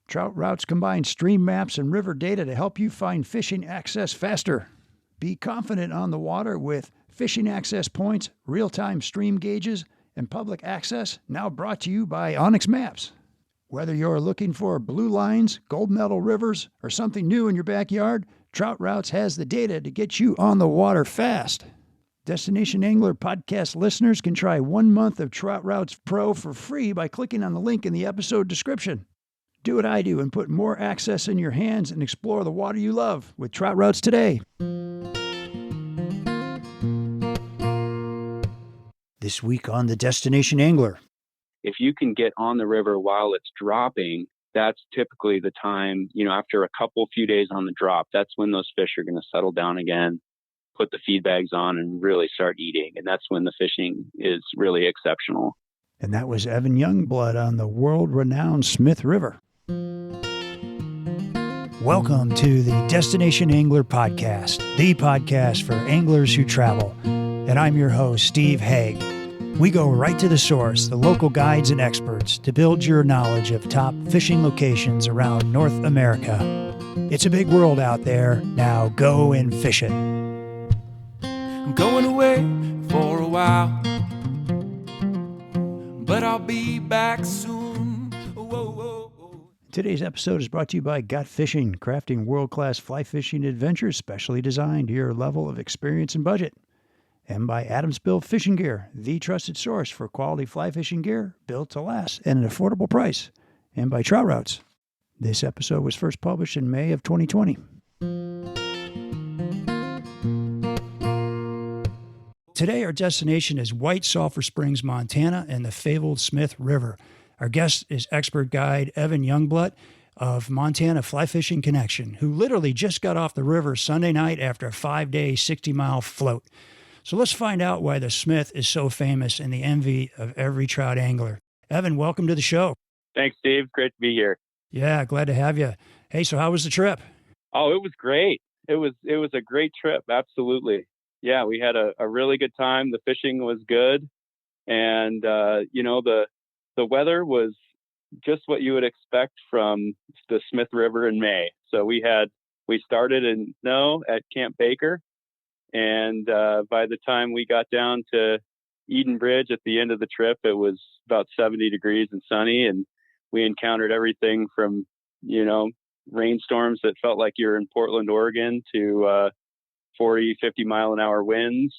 Trout Routes combine stream maps and river data to help you find fishing access faster. Be confident on the water with fishing access points, real-time stream gauges, and public access, now brought to you by Onyx Maps. Whether you're looking for blue lines, gold medal rivers, or something new in your backyard, Trout Routes has the data to get you on the water fast. Destination Angler podcast listeners can try 1 month of Trout Routes Pro for free by clicking on the link in the episode description. Do what I do and put more access in your hands and explore the water you love with Trout Routes today. This week on the Destination Angler. If you can get on the river while it's dropping, that's typically the time, after a few days on the drop, that's when those fish are going to settle down again, put the feedbags on and really start eating. And that's when the fishing is really exceptional. And that was Evan Youngblood on the world-renowned Smith River. Welcome to the Destination Angler Podcast, the podcast for anglers who travel. And I'm your host, Steve Haigh. We go right to the source, the local guides and experts, to build your knowledge of top fishing locations around North America. It's a big world out there. Now go and fish it. I'm going away for a while, but I'll be back soon. Whoa, whoa, whoa. Today's episode is brought to you by Gut Fishing, crafting world-class fly fishing adventures specially designed to your level of experience and budget. And by Adamsville Fishing Gear, the trusted source for quality fly fishing gear built to last at an affordable price. And by Trout Routes. This episode was first published in May of 2020. Today, our destination is White Sulphur Springs, Montana, and the fabled Smith River. Our guest is expert guide Evan Youngblood of Montana Fly Fishing Connection, who literally just got off the river Sunday night after a 5-day, 60-mile float. So let's find out why the Smith is so famous and the envy of every trout angler. Evan, welcome to the show. Thanks, Steve. Great to be here. Yeah, glad to have you. Hey, so how was the trip? Oh, it was great. It was a great trip. Absolutely. Yeah, we had a really good time. The fishing was good. And, the weather was just what you would expect from the Smith River in May. So we started in snow at Camp Baker. And by the time we got down to Eden Bridge at the end of the trip, it was about 70 degrees and sunny. And we encountered everything from, rainstorms that felt like you're in Portland, Oregon to 40, 50 mile an hour winds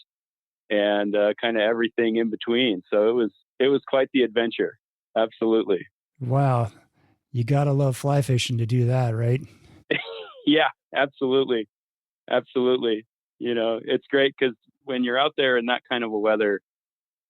and kind of everything in between. So it was quite the adventure. Absolutely. Wow. You got to love fly fishing to do that, right? Yeah, absolutely. Absolutely. It's great because when you're out there in that kind of a weather,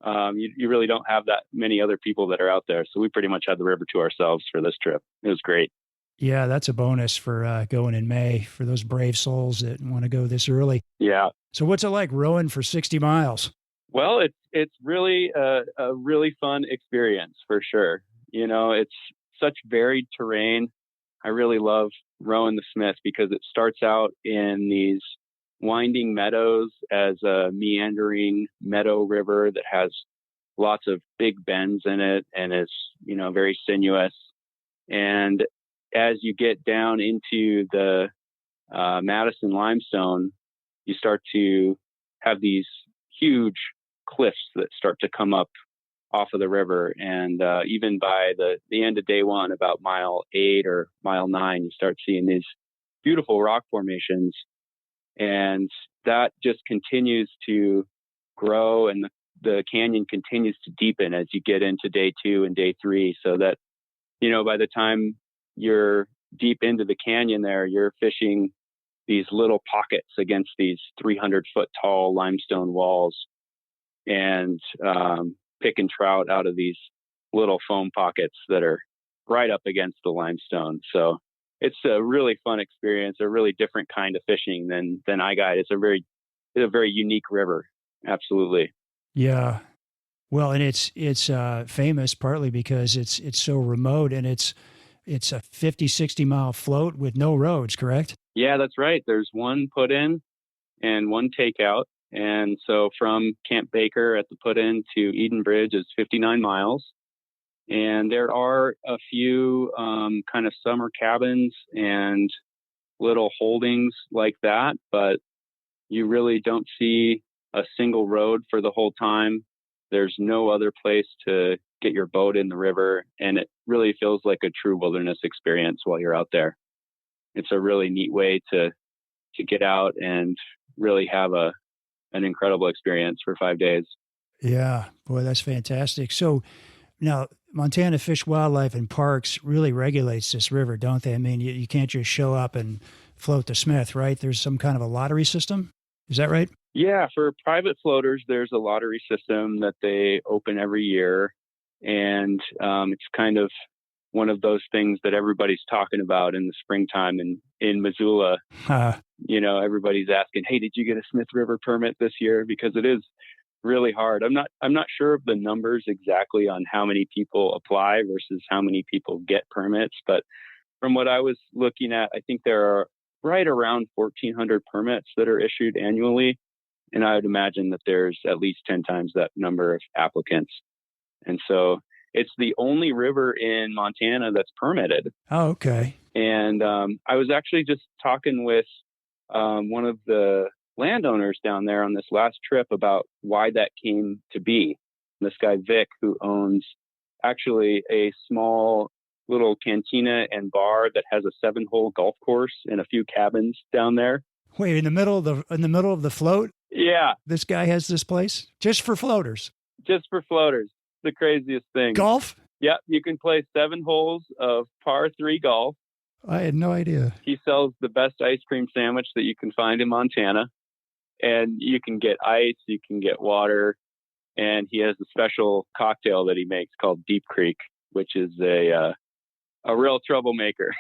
you really don't have that many other people that are out there. So we pretty much had the river to ourselves for this trip. It was great. Yeah, that's a bonus for going in May for those brave souls that want to go this early. Yeah. So what's it like rowing for 60 miles? Well, it's really a really fun experience for sure. It's such varied terrain. I really love rowing the Smith because it starts out in these winding meadows as a meandering meadow river that has lots of big bends in it and is, very sinuous. And as you get down into the Madison limestone, you start to have these huge cliffs that start to come up off of the river. And even by the end of day one, about mile 8 or mile 9, you start seeing these beautiful rock formations. And that just continues to grow, and the canyon continues to deepen as you get into day 2 and day 3. So that, by the time you're deep into the canyon there, you're fishing these little pockets against these 300-foot tall limestone walls and picking trout out of these little foam pockets that are right up against the limestone. So it's a really fun experience, a really different kind of fishing than I guide. It's a very unique river. Absolutely. Yeah. Well, and it's famous partly because it's so remote, and it's a 50, 60 mile float with no roads, correct? Yeah, that's right. There's one put in and one takeout. And so from Camp Baker at the put in to Eden Bridge is 59 miles. And there are a few kind of summer cabins and little holdings like that, but you really don't see a single road for the whole time. There's no other place to get your boat in the river, and it really feels like a true wilderness experience while you're out there. It's a really neat way to get out and really have an incredible experience for 5 days. Yeah, boy, that's fantastic. So now Montana Fish, Wildlife and Parks really regulates this river, don't they? I mean, you can't just show up and float the Smith, right? There's some kind of a lottery system. Is that right? Yeah, for private floaters, there's a lottery system that they open every year. And it's kind of one of those things that everybody's talking about in the springtime in Missoula. Everybody's asking, hey, did you get a Smith River permit this year? Because it is really hard. I'm not sure of the numbers exactly on how many people apply versus how many people get permits. But from what I was looking at, I think there are right around 1,400 permits that are issued annually. And I would imagine that there's at least 10 times that number of applicants. And so it's the only river in Montana that's permitted. Oh, okay. And I was actually just talking with one of the landowners down there on this last trip about why that came to be. This guy, Vic, who owns actually a small little cantina and bar that has a 7-hole golf course and a few cabins down there. Wait, in the middle of the float? Yeah. This guy has this place just for floaters. Just for floaters. The craziest thing. Golf? Yeah, you can play 7 holes of par 3 golf. I had no idea. He sells the best ice cream sandwich that you can find in Montana. And you can get ice, you can get water. And he has a special cocktail that he makes called Deep Creek, which is a real troublemaker.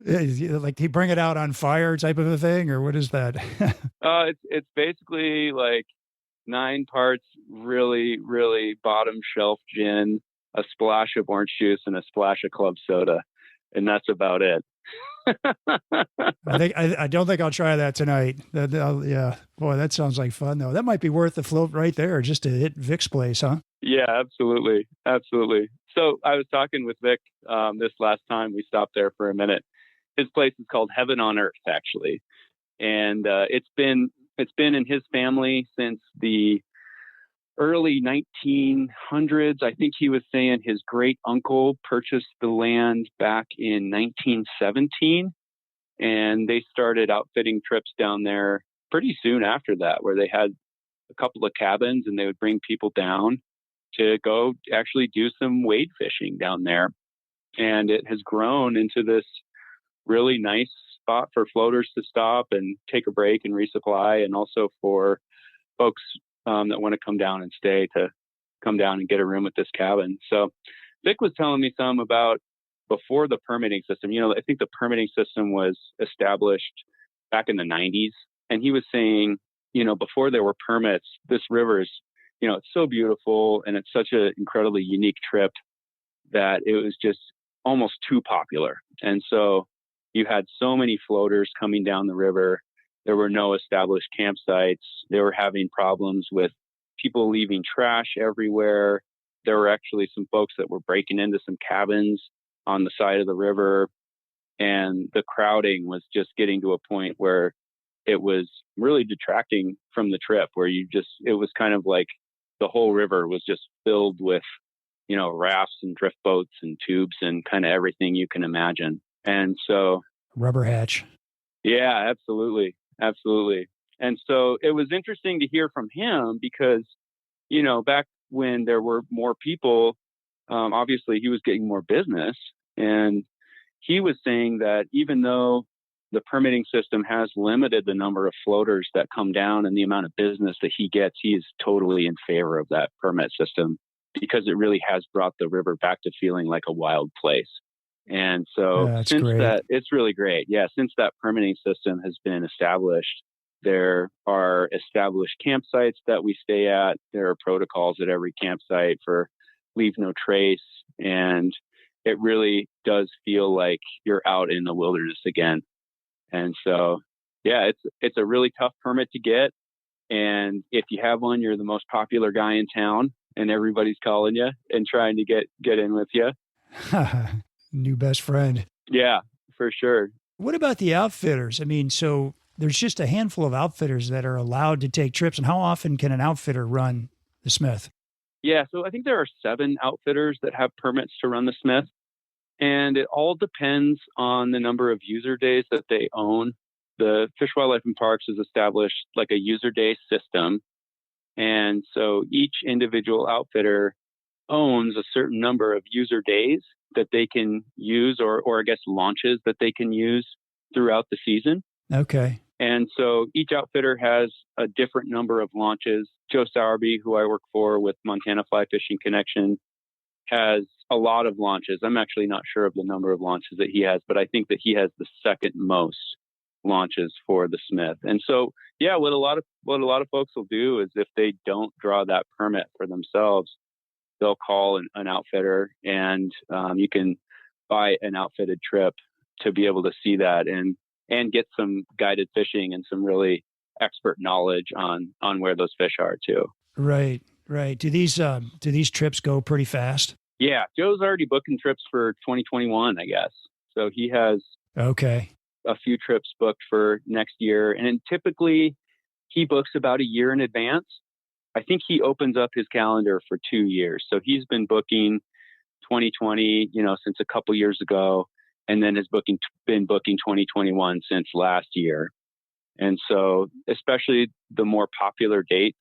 Like he bring it out on fire type of a thing, or what is that? It's basically like 9 parts really, really bottom shelf gin, a splash of orange juice, and a splash of club soda, and that's about it. I don't think I'll try that tonight. Yeah, boy, that sounds like fun though. That might be worth the float right there, just to hit Vic's place, huh? Yeah, absolutely. So I was talking with Vic this last time we stopped there for a minute. His place is called Heaven on Earth, actually, and it's been in his family since the early 1900s. I think he was saying his great uncle purchased the land back in 1917, and they started outfitting trips down there pretty soon after that, where they had a couple of cabins and they would bring people down to go actually do some wade fishing down there. And it has grown into this really nice spot for floaters to stop and take a break and resupply, and also for folks that want to come down and stay to come down and get a room at this cabin. So Vic was telling me some about before the permitting system. I think the permitting system was established back in the 90s. And he was saying, before there were permits, this river is, it's so beautiful and it's such an incredibly unique trip that it was just almost too popular. And so you had so many floaters coming down the river. There were no established campsites. They were having problems with people leaving trash everywhere. There were actually some folks that were breaking into some cabins on the side of the river. And the crowding was just getting to a point where it was really detracting from the trip, where it was kind of like the whole river was just filled with, rafts and drift boats and tubes and kind of everything you can imagine. And so rubber hatch. Yeah, absolutely. Absolutely. And so it was interesting to hear from him because, back when there were more people, obviously he was getting more business. And he was saying that even though the permitting system has limited the number of floaters that come down and the amount of business that he gets, he is totally in favor of that permit system because it really has brought the river back to feeling like a wild place. And so it's really great. Yeah. Since that permitting system has been established, there are established campsites that we stay at. There are protocols at every campsite for leave no trace. And it really does feel like you're out in the wilderness again. And so, yeah, it's a really tough permit to get. And if you have one, you're the most popular guy in town. and everybody's calling you and trying to get in with you. New best friend. Yeah, for sure. What about the outfitters? I mean, so there's just a handful of outfitters that are allowed to take trips. And how often can an outfitter run the Smith? Yeah, so I think there are 7 outfitters that have permits to run the Smith. And it all depends on the number of user days that they own. The Fish, Wildlife, and Parks has established like a user day system. And so each individual outfitter owns a certain number of user days that they can use, or I guess launches that they can use throughout the season. Okay. And so each outfitter has a different number of launches. Joe Sowerby, who I work for with Montana Fly Fishing Connection, has a lot of launches. I'm actually not sure of the number of launches that he has, but I think that he has the second most launches for the Smith. And so, yeah, what a lot of folks will do is if they don't draw that permit for themselves, they'll call an outfitter, and you can buy an outfitted trip to be able to see that and get some guided fishing and some really expert knowledge on where those fish are too. Right. Do these trips go pretty fast? Yeah, Joe's already booking trips for 2021, I guess. So he has a few trips booked for next year, and typically he books about a year in advance. I think he opens up his calendar for 2 years. So he's been booking 2020, since a couple years ago, and then has been booking 2021 since last year. And so especially the more popular dates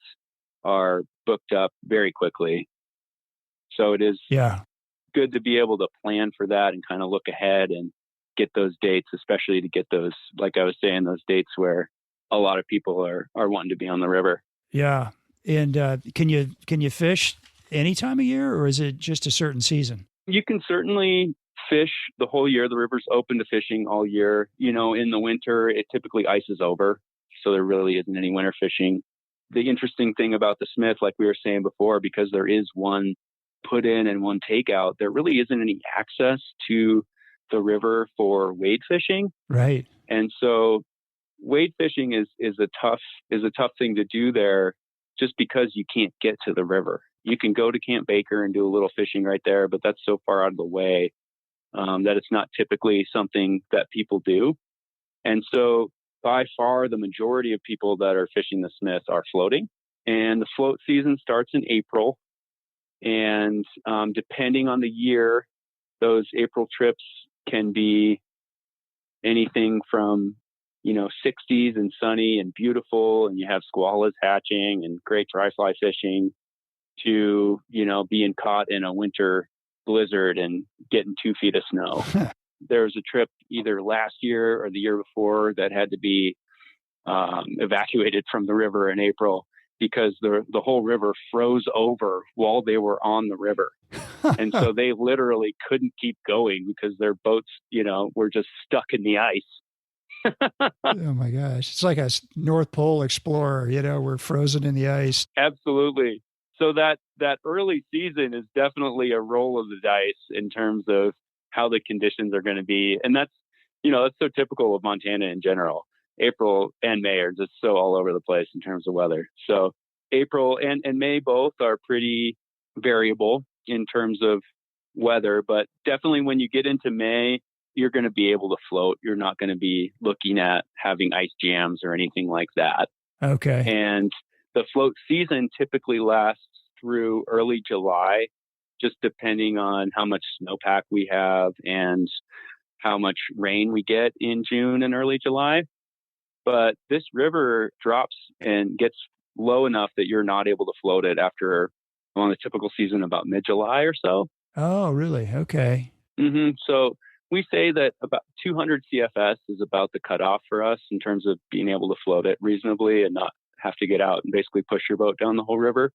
are booked up very quickly. So it is good to be able to plan for that and kind of look ahead and get those dates, especially to get those, like I was saying, those dates where a lot of people are wanting to be on the river. Yeah. And can you fish any time of year, or is it just a certain season? You can certainly fish the whole year. The river's open to fishing all year. In the winter, it typically ices over, so there really isn't any winter fishing. The interesting thing about the Smith, like we were saying before, because there is one put in and one takeout, there really isn't any access to the river for wade fishing. Right. And so wade fishing is a tough thing to do there, just because you can't get to the river. You can go to Camp Baker and do a little fishing right there, but that's so far out of the way that it's not typically something that people do. And so by far the majority of people that are fishing the Smith are floating, and the float season starts in April. And depending on the year, those April trips can be anything from 60s and sunny and beautiful, and you have squallas hatching and great dry fly fishing, to being caught in a winter blizzard and getting 2 feet of snow. There was a trip either last year or the year before that had to be evacuated from the river in April because the whole river froze over while they were on the river. And so they literally couldn't keep going because their boats, were just stuck in the ice. Oh my gosh. It's like a North Pole explorer, we're frozen in the ice. Absolutely. So that early season is definitely a roll of the dice in terms of how the conditions are going to be. And that's so typical of Montana in general. April and May are just so all over the place in terms of weather. So April and May both are pretty variable in terms of weather, but definitely when you get into May, you're going to be able to float. You're not going to be looking at having ice jams or anything like that. Okay. And the float season typically lasts through early July, just depending on how much snowpack we have and how much rain we get in June and early July. But this river drops and gets low enough that you're not able to float it after, on the typical season, about mid-July or so. Oh, really? Okay. Mm-hmm. So we say that about 200 CFS is about the cutoff for us in terms of being able to float it reasonably and not have to get out and basically push your boat down the whole river.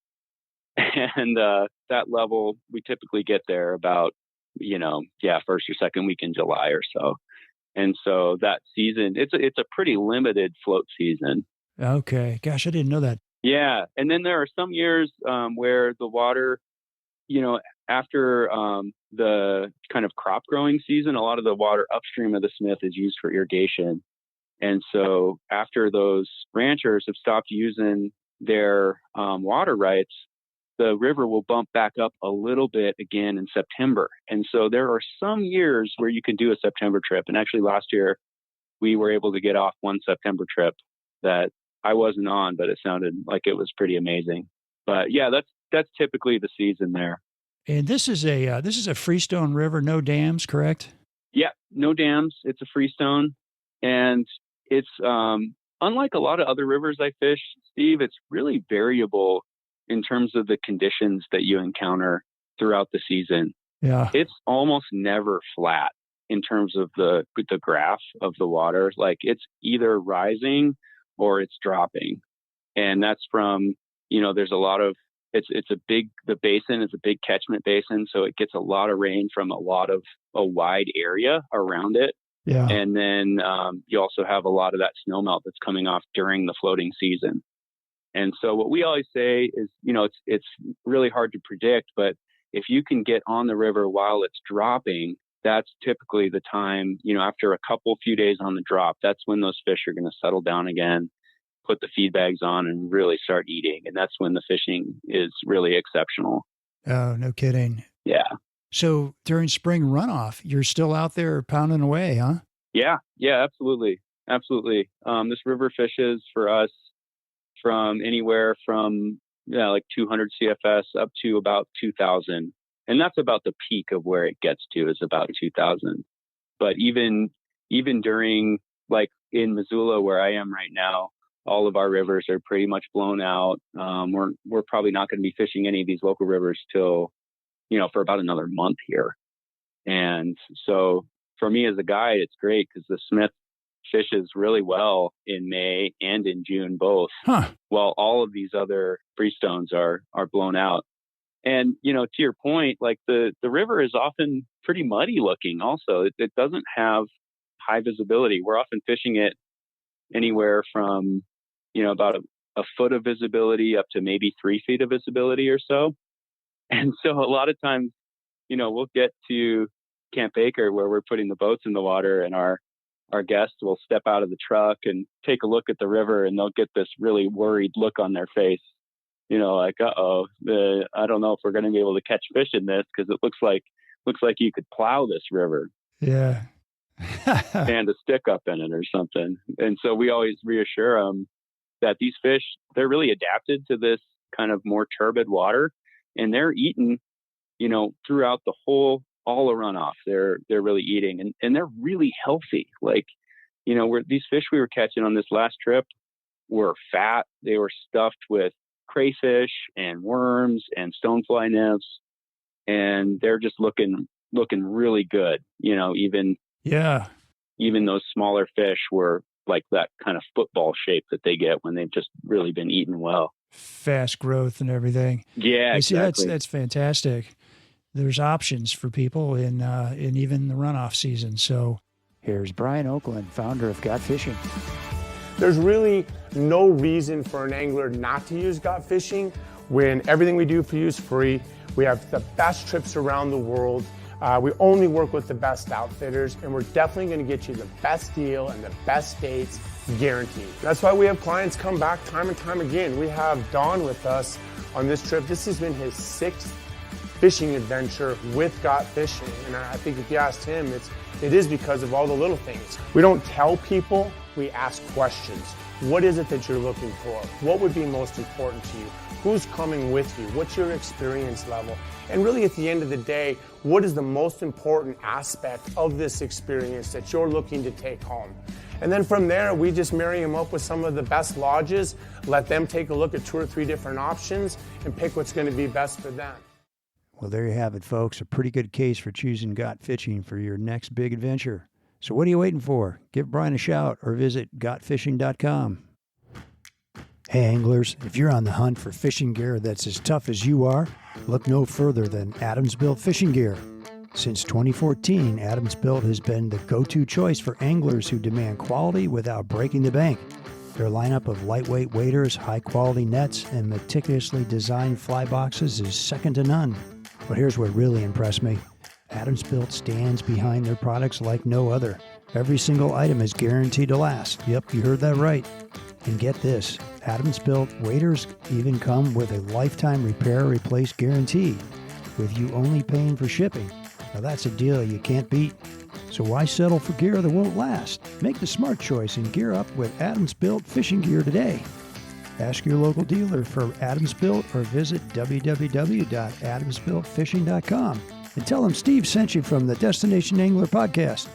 And that level, we typically get there about, first or second week in July or so. And so that season, it's a pretty limited float season. Okay. Gosh, I didn't know that. Yeah. And then there are some years where the water, after the kind of crop growing season, a lot of the water upstream of the Smith is used for irrigation. And so after those ranchers have stopped using their water rights, the river will bump back up a little bit again in September. And so there are some years where you can do a September trip. And actually last year we were able to get off one September trip that I wasn't on, but it sounded like it was pretty amazing. But yeah, that's typically the season there. And this is a freestone river, no dams, correct? Yeah, no dams. It's a freestone, and it's unlike a lot of other rivers I fish, Steve. It's really variable in terms of the conditions that you encounter throughout the season. Yeah, it's almost never flat in terms of the graph of the water. Like it's either rising or it's dropping, and that's from there's a lot of the basin is a big catchment basin, so it gets a lot of rain from a wide area around it. Yeah. And then you also have a lot of that snowmelt that's coming off during the floating season. And so what we always say is, it's really hard to predict, but if you can get on the river while it's dropping, that's typically the time, after a few days on the drop, that's when those fish are going to settle down again, put the feed bags on and really start eating. And that's when the fishing is really exceptional. Oh, no kidding. Yeah. So during spring runoff, you're still out there pounding away, huh? Yeah, absolutely. Absolutely. This river fishes for us from anywhere from like 200 CFS up to about 2,000. And that's about the peak of where it gets to, is about 2,000. But even during, like in Missoula, where I am right now, all of our rivers are pretty much blown out. We're probably not going to be fishing any of these local rivers till, for about another month here. And so for me as a guide, it's great because the Smith fishes really well in May and in June both, while all of these other freestones are blown out. And, to your point, like the river is often pretty muddy looking also. It doesn't have high visibility. We're often fishing it anywhere from, about a foot of visibility up to maybe 3 feet of visibility or so. And so a lot of times, we'll get to Camp Baker where we're putting the boats in the water, and our guests will step out of the truck and take a look at the river, and they'll get this really worried look on their face, like, uh-oh, I don't know if we're going to be able to catch fish in this because it looks like you could plow this river. Yeah. And a stick up in it or something. And so we always reassure them that these fish, they're really adapted to this kind of more turbid water, and they're eating, throughout all the runoff. They're really eating, and they're really healthy. Like, these fish we were catching on this last trip were fat. They were stuffed with crayfish and worms and stonefly nymphs, and they're just looking really good. Even those smaller fish were like that kind of football shape that they get when they've just really been eaten well. Fast growth and everything. Yeah, exactly. See, that's fantastic. There's options for people in even the runoff season. So here's Brian Oakland, founder of Got Fishing. There's really no reason for an angler not to use Got Fishing when everything we do for you is free. We have the best trips around the world. We only work with the best outfitters, and we're definitely going to get you the best deal and the best dates guaranteed. That's why we have clients come back time and time again. We have Don with us on this trip. This has been his 6th fishing adventure with Got Fishing, and I think if you asked him, it is because of all the little things. We don't tell people, we ask questions. What is it that you're looking for? What would be most important to you? Who's coming with you? What's your experience level? And really at the end of the day, what is the most important aspect of this experience that you're looking to take home? And then from there, we just marry them up with some of the best lodges, let them take a look at 2 or 3 different options and pick what's going to be best for them. Well, there you have it, folks. A pretty good case for choosing Got Fishing for your next big adventure. So what are you waiting for? Give Brian a shout or visit gotfishing.com. Hey anglers, if you're on the hunt for fishing gear that's as tough as you are, look no further than Adams Built Fishing Gear. Since 2014, Adams Built has been the go-to choice for anglers who demand quality without breaking the bank. Their lineup of lightweight waders, high-quality nets, and meticulously designed fly boxes is second to none. But here's what really impressed me. Adams Built stands behind their products like no other. Every single item is guaranteed to last. Yep, you heard that right. And get this, Adams Built waders even come with a lifetime repair or replace guarantee, with you only paying for shipping. Now that's a deal you can't beat. So why settle for gear that won't last? Make the smart choice and gear up with Adams Built fishing gear today. Ask your local dealer for Adams Built or visit www.adamsbuiltfishing.com and tell them Steve sent you from the Destination Angler podcast.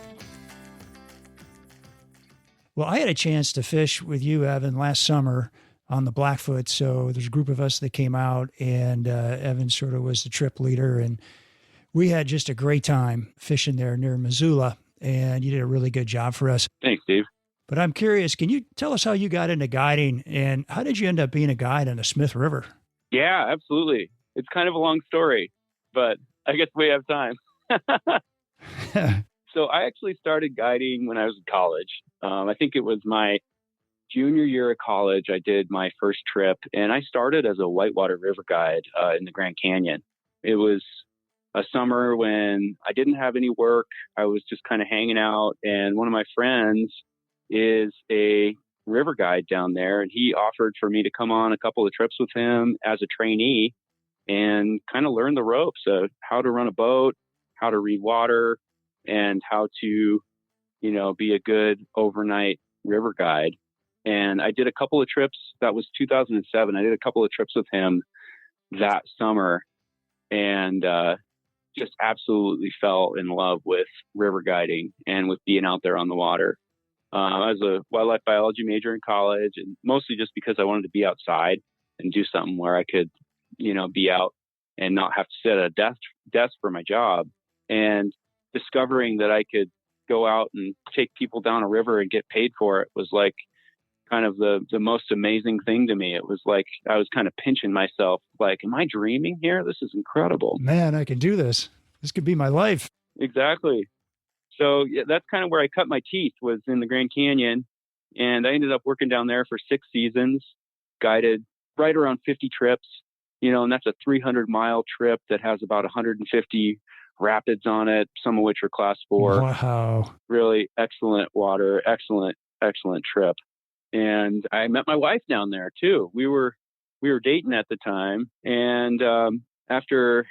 Well, I had a chance to fish with you, Evan, last summer on the Blackfoot. So there's a group of us that came out, and Evan sort of was the trip leader. And we had just a great time fishing there near Missoula, and you did a really good job for us. Thanks, Steve. But I'm curious, can you tell us how you got into guiding, and how did you end up being a guide on the Smith River? Yeah, absolutely. It's kind of a long story, but I guess we have time. So I actually started guiding when I was in college. I think it was my junior year of college. I did my first trip, and I started as a whitewater river guide in the Grand Canyon. It was a summer when I didn't have any work. I was just kind of hanging out, and one of my friends is a river guide down there, and he offered for me to come on a couple of trips with him as a trainee and kind of learn the ropes of how to run a boat, how to read water, and how to, be a good overnight river guide. And I did a couple of trips. That was 2007. I did a couple of trips with him that summer, and just absolutely fell in love with river guiding and with being out there on the water. I was a wildlife biology major in college, and mostly just because I wanted to be outside and do something where I could, be out and not have to sit at a desk for my job. And discovering that I could go out and take people down a river and get paid for it was like kind of the most amazing thing to me. It was like I was kind of pinching myself, like, am I dreaming here? This is incredible. Man, I can do this. This could be my life. Exactly. So yeah, that's kind of where I cut my teeth, was in the Grand Canyon. And I ended up working down there for 6 seasons, guided right around 50 trips, and that's a 300-mile trip that has about 150 rapids on it, some of which are class 4. Wow. Really excellent water, excellent trip. And I met my wife down there too. We were dating at the time. And after,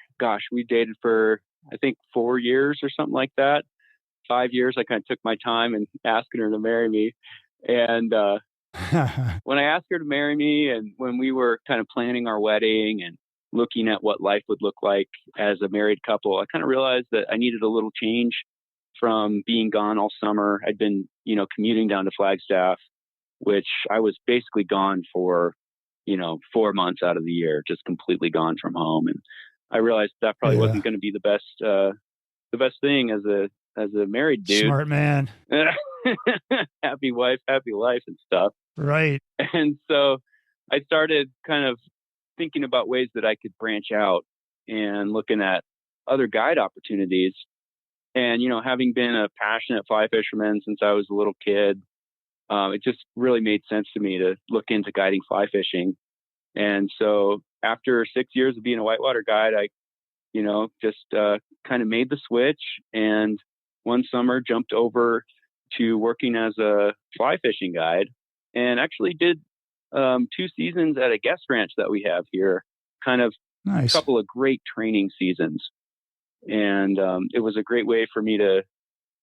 we dated for, I think, 4 years or something like that. 5 years, I kind of took my time and asking her to marry me. And when I asked her to marry me, and when we were kind of planning our wedding and looking at what life would look like as a married couple, I kind of realized that I needed a little change from being gone all summer. I'd been, commuting down to Flagstaff, which I was basically gone for, 4 months out of the year, just completely gone from home. And I realized that probably wasn't going to be the best thing as a married dude. Smart man. Happy wife, happy life and stuff. Right. And so I started kind of thinking about ways that I could branch out and looking at other guide opportunities. And, having been a passionate fly fisherman since I was a little kid, it just really made sense to me to look into guiding fly fishing. And so after 6 years of being a whitewater guide, I, just kind of made the switch, and one summer jumped over to working as a fly fishing guide, and actually did 2 seasons at a guest ranch that we have here, kind of nice. A couple of great training seasons. And it was a great way for me to,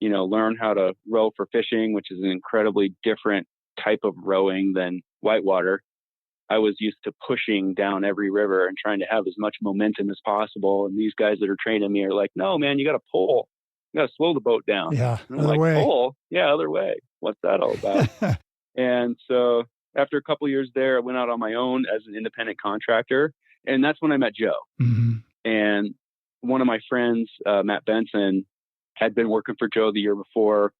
learn how to row for fishing, which is an incredibly different type of rowing than whitewater. I was used to pushing down every river and trying to have as much momentum as possible. And these guys that are training me are like, no, man, you got to pull. You got to slow the boat down. Yeah, and I'm like, way. Pull? Yeah, other way. What's that all about? And so after a couple of years there, I went out on my own as an independent contractor. And that's when I met Joe. Mm-hmm. And one of my friends, Matt Benson, had been working for Joe the year before.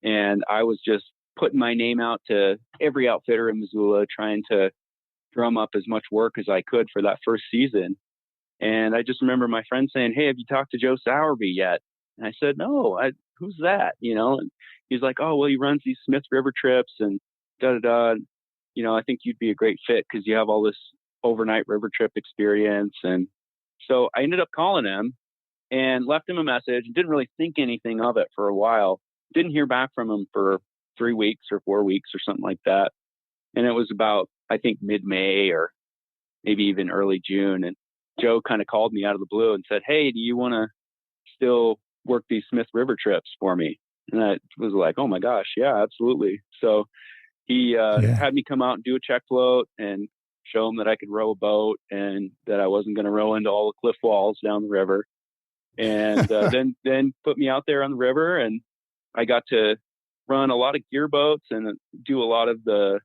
And I was just putting my name out to every outfitter in Missoula, trying to drum up as much work as I could for that first season. And I just remember my friend saying, hey, have you talked to Joe Sowerby yet? And I said, no, who's that? And he's like, oh, well, he runs these Smith River trips and da-da-da. I think you'd be a great fit because you have all this overnight river trip experience. And so I ended up calling him and left him a message. Didn't really think anything of it for a while. Didn't hear back from him for 3 weeks or 4 weeks or something like that. And it was about I think mid-May or maybe even early June. And Joe kind of called me out of the blue and said, "Hey, do you want to still work these Smith River trips for me?" And I was like, "Oh my gosh, yeah, absolutely." So he had me come out and do a check float and show him that I could row a boat and that I wasn't going to row into all the cliff walls down the river. And then put me out there on the river, and I got to run a lot of gear boats and do a lot of the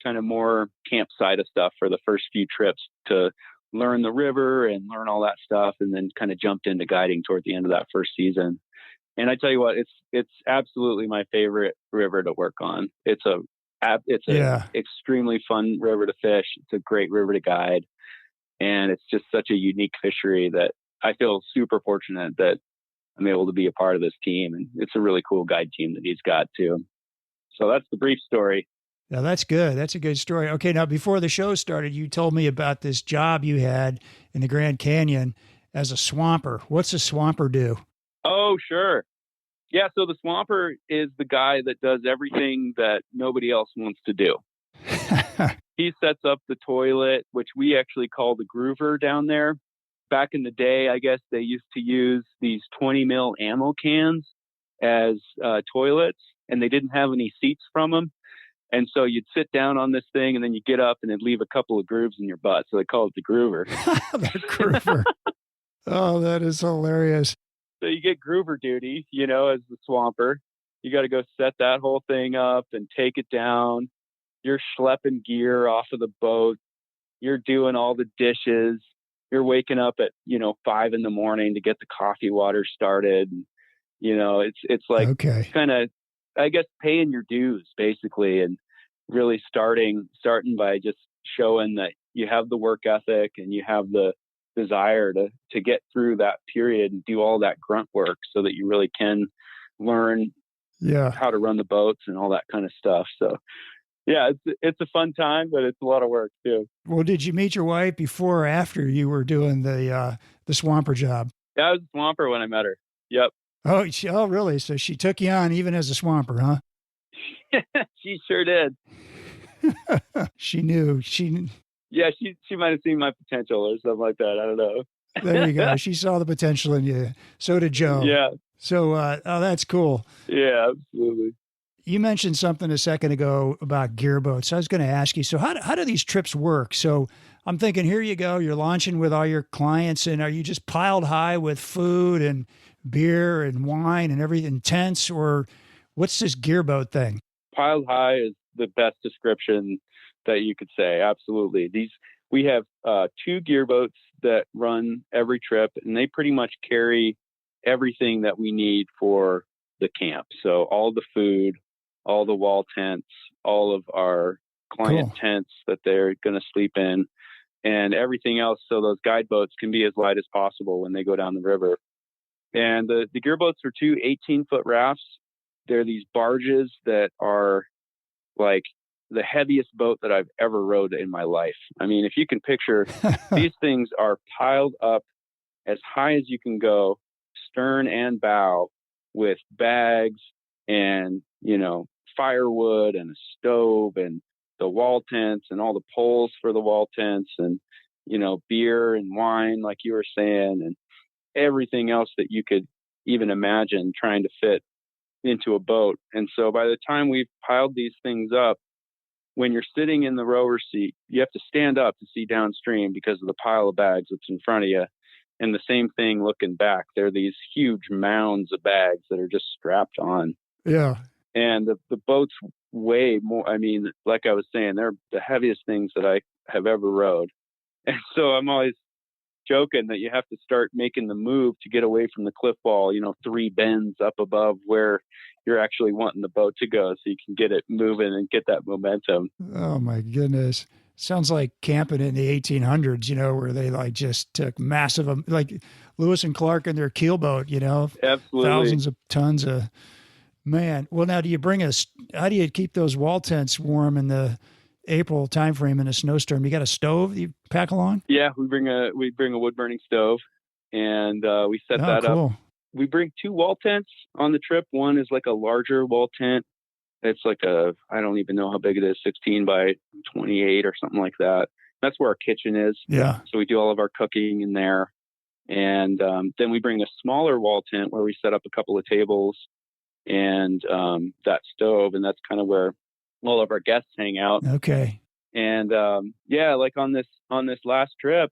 kind of more campsite of stuff for the first few trips to learn the river and learn all that stuff, and then kind of jumped into guiding toward the end of that first season. And I tell you what, it's absolutely my favorite river to work on. It's a extremely fun river to fish. It's a great river to guide, and it's just such a unique fishery that I feel super fortunate that I'm able to be a part of this team. And it's a really cool guide team that he's got too. So that's the brief story. Now that's good. That's a good story. Okay. Now, before the show started, you told me about this job you had in the Grand Canyon as a swamper. What's a swamper do? Oh, sure. Yeah. So the swamper is the guy that does everything that nobody else wants to do. He sets up the toilet, which we actually call the groover down there. Back in the day, I guess they used to use these 20 mil ammo cans as toilets, and they didn't have any seats from them. And so you'd sit down on this thing, and then you get up and it'd leave a couple of grooves in your butt. So they call it the groover. The groover. Oh, that is hilarious. So you get groover duty, as the swamper. You got to go set that whole thing up and take it down. You're schlepping gear off of the boat. You're doing all the dishes. You're waking up at, 5 a.m. to get the coffee water started. And, it's like kind of, I guess, paying your dues basically, and really starting by just showing that you have the work ethic and you have the desire to get through that period and do all that grunt work so that you really can learn how to run the boats and all that kind of stuff. So yeah, it's a fun time, but it's a lot of work too. Well, did you meet your wife before or after you were doing the swamper job? Yeah, I was a swamper when I met her. Yep. Oh, really? So she took you on even as a swamper, huh? She sure did. She knew. Yeah, she might have seen my potential or something like that. I don't know. There you go. She saw the potential in you. So did Joe. Yeah. So, that's cool. Yeah, absolutely. You mentioned something a second ago about gear boats. I was going to ask you, so how do these trips work? So I'm thinking, here you go, you're launching with all your clients, and are you just piled high with food and beer and wine and everything, tents, or what's this gear boat thing? Piled high is the best description that you could say. Absolutely. We have 2 gear boats that run every trip, and they pretty much carry everything that we need for the camp. So all the food, all the wall tents, all of our client tents that they're going to sleep in, and everything else. So those guide boats can be as light as possible when they go down the river. And the gear boats are 2 18-foot rafts. They're these barges that are like the heaviest boat that I've ever rowed in my life. I mean, if you can picture, these things are piled up as high as you can go, stern and bow, with bags and, firewood and a stove and the wall tents and all the poles for the wall tents and, beer and wine, like you were saying, and everything else that you could even imagine trying to fit into a boat. And so by the time we've piled these things up, when you're sitting in the rower seat, you have to stand up to see downstream because of the pile of bags that's in front of you. And the same thing looking back. There are these huge mounds of bags that are just strapped on. Yeah. And the boats weigh more. I mean, like I was saying, they're the heaviest things that I have ever rowed. And so I'm always joking that you have to start making the move to get away from the cliff wall, 3 bends up above where you're actually wanting the boat to go so you can get it moving and get that momentum. Oh my goodness. Sounds like camping in the 1800s, where they just took massive, like Lewis and Clark and their keelboat, Absolutely. Thousands of tons of, man. Well, now how do you keep those wall tents warm in the April timeframe in a snowstorm? You got a stove you pack along? Yeah, we bring a wood burning stove, and we set that cool. up. We bring 2 wall tents on the trip. One is like a larger wall tent It's like I don't even know how big it is, 16 by 28 or something like that. That's where our kitchen is. Yeah. So we do all of our cooking in there. And then we bring a smaller wall tent where we set up a couple of tables and that stove. And that's kind of where all of our guests hang out. Okay. And like on this last trip,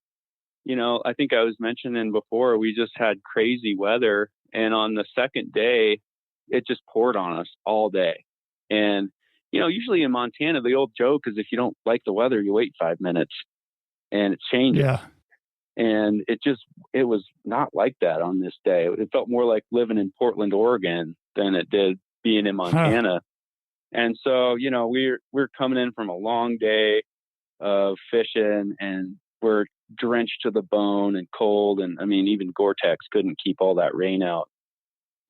I think I was mentioning before, we just had crazy weather. And on the second day, it just poured on us all day. And, usually in Montana, the old joke is if you don't like the weather, you wait 5 minutes and it changes. Yeah. And it was not like that on this day. It felt more like living in Portland, Oregon than it did being in Montana. Huh. And so, we're coming in from a long day of fishing and we're drenched to the bone and cold. And I mean, even Gore-Tex couldn't keep all that rain out.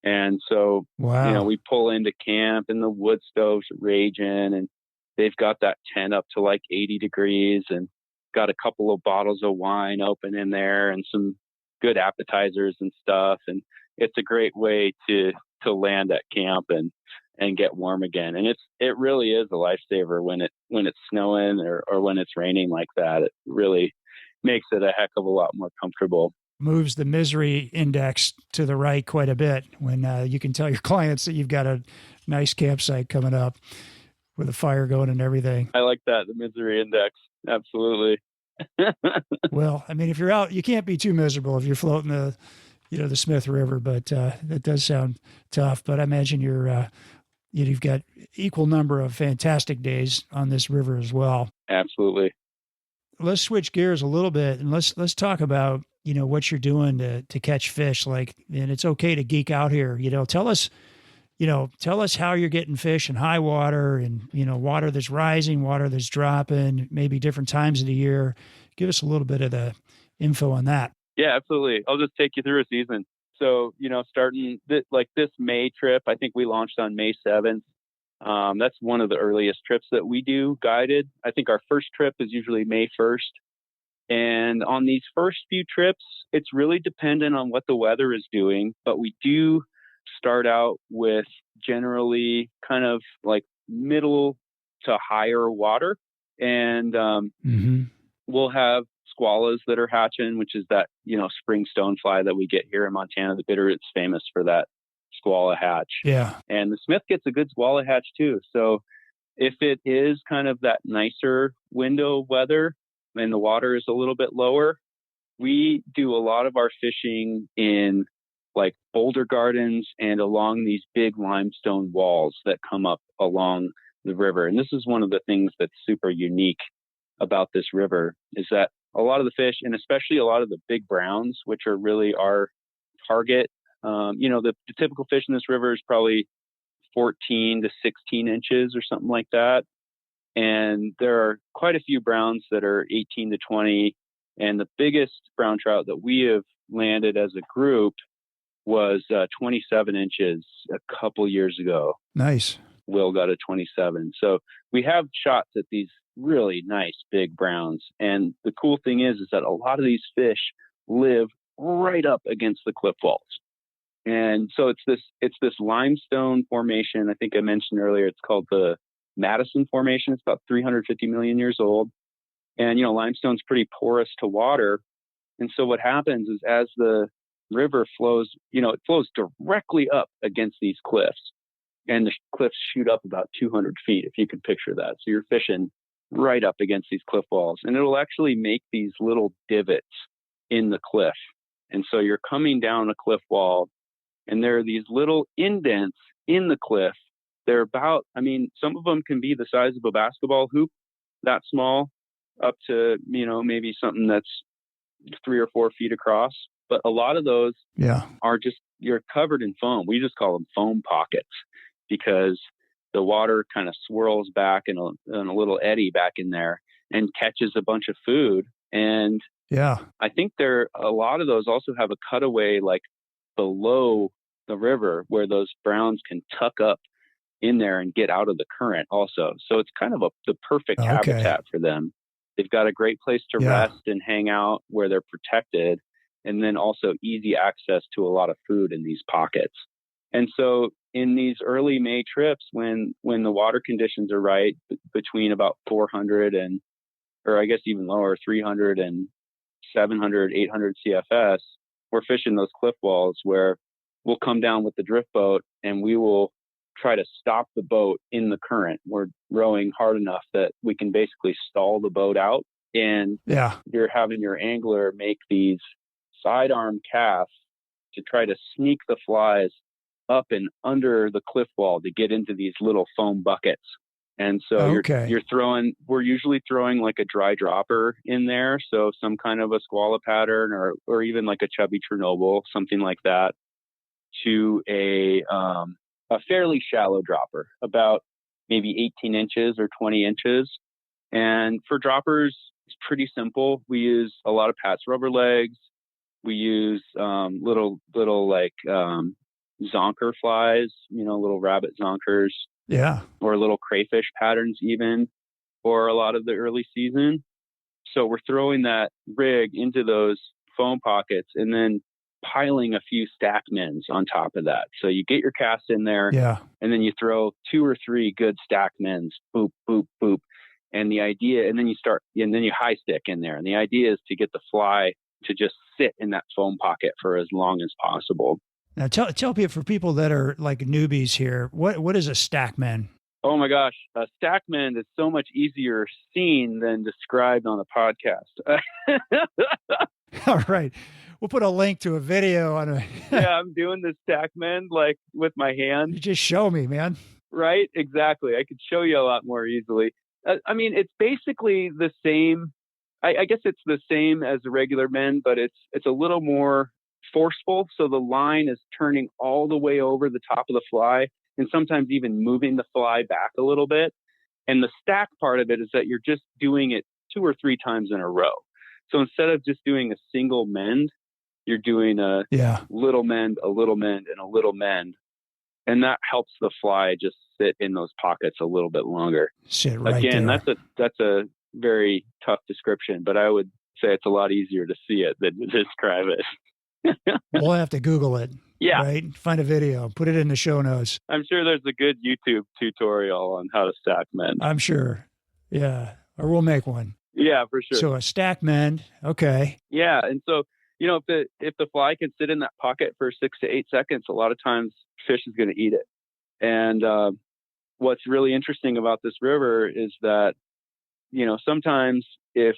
And so, wow. We pull into camp and the wood stove's raging and they've got that tent up to like 80 degrees and got a couple of bottles of wine open in there and some good appetizers and stuff. And it's a great way to land at camp and get warm again. And it really is a lifesaver when it's snowing or when it's raining like that. It really makes it a heck of a lot more comfortable. Moves the misery index to the right quite a bit when you can tell your clients that you've got a nice campsite coming up with a fire going and everything. I like that, the misery index. Absolutely. Well, I mean, if you're out, you can't be too miserable if you're floating the Smith River, but that does sound tough. But I imagine you've got equal number of fantastic days on this river as well. Absolutely. Let's switch gears a little bit and let's talk about, what you're doing to catch fish. And it's okay to geek out here. Tell us how you're getting fish in high water and, water that's rising, water that's dropping, maybe different times of the year. Give us a little bit of the info on that. Yeah, absolutely. I'll just take you through a season. So, starting this May trip, I think we launched on May 7th. That's one of the earliest trips that we do guided. I think our first trip is usually May 1st. And on these first few trips, it's really dependent on what the weather is doing. But we do start out with generally kind of like middle to higher water. And we'll have squallas that are hatching, which is that, spring stonefly that we get here in Montana. The Bitterroot's famous for that squalla hatch. Yeah. And the Smith gets a good squalla hatch too. So if it is kind of that nicer window weather and the water is a little bit lower, we do a lot of our fishing in like boulder gardens and along these big limestone walls that come up along the river. And this is one of the things that's super unique about this river is that a lot of the fish, and especially a lot of the big browns, which are really our target, the typical fish in this river is probably 14 to 16 inches or something like that. And there are quite a few browns that are 18 to 20. And the biggest brown trout that we have landed as a group was 27 inches a couple years ago. Nice. Will got a 27. So we have shots at these really nice big browns. And the cool thing is that a lot of these fish live right up against the cliff walls. And so it's this limestone formation. I think I mentioned earlier, it's called the Madison Formation. It's about 350 million years old. And, limestone's pretty porous to water. And so what happens is as the river flows, it flows directly up against these cliffs. And the cliffs shoot up about 200 feet, if you could picture that. So you're fishing right up against these cliff walls. And it'll actually make these little divots in the cliff. And so you're coming down a cliff wall, and there are these little indents in the cliff. They're about, some of them can be the size of a basketball hoop, that small, up to, maybe something that's 3 or 4 feet across. But a lot of those are just, you're covered in foam. We just call them foam pockets because the water kind of swirls back in a little eddy back in there and catches a bunch of food. And I think a lot of those also have a cutaway like below the river where those browns can tuck up in there and get out of the current also. So it's kind of the perfect habitat for them. They've got a great place to rest and hang out where they're protected, and then also easy access to a lot of food in these pockets. And so in these early May trips, when the water conditions are right, between about 400 and, or I guess even lower, 300 and 700, 800 CFS, we're fishing those cliff walls where we'll come down with the drift boat and we will try to stop the boat in the current. We're rowing hard enough that we can basically stall the boat out, and you're having your angler make these sidearm casts to try to sneak the flies up and under the cliff wall to get into these little foam buckets. And so we're usually throwing like a dry dropper in there. So some kind of a squala pattern, or even like a chubby Chernobyl, something like that, to a fairly shallow dropper, about maybe 18 inches or 20 inches. And for droppers, it's pretty simple. We use a lot of Pat's rubber legs. We use little like zonker flies, little rabbit zonkers. Yeah. Or little crayfish patterns even, or a lot of the early season. So we're throwing that rig into those foam pockets and then piling a few stack mends on top of that. So you get your cast in there, and then you throw 2 or 3 good stack mends, boop, boop, boop. And the idea, and then you high stick in there. And the idea is to get the fly to just sit in that foam pocket for as long as possible. Now tell people, for people that are like newbies here, what is a stack mend? Oh my gosh, a stack mend is so much easier seen than described on a podcast. All right. We'll put a link to a video on a Yeah, I'm doing this stack mend like with my hand. You just show me, man. Right? Exactly. I could show you a lot more easily. I mean, it's basically the same. I guess it's the same as a regular mend, but it's a little more forceful. So the line is turning all the way over the top of the fly, and sometimes even moving the fly back a little bit. And the stack part of it is that you're just doing it 2 or 3 times in a row. So instead of just doing a single mend, you're doing a little mend, a little mend, and a little mend. And that helps the fly just sit in those pockets a little bit longer. Sit right Again, there. that's a very tough description, but I would say it's a lot easier to see it than to describe it. We'll have to Google it. Yeah. Right? Find a video, put it in the show notes. I'm sure there's a good YouTube tutorial on how to stack mend. I'm sure. Yeah. Or we'll make one. Yeah, for sure. So a stack mend. Okay. Yeah. And so, if the fly can sit in that pocket for 6 to 8 seconds, a lot of times fish is going to eat it. And what's really interesting about this river is that, sometimes if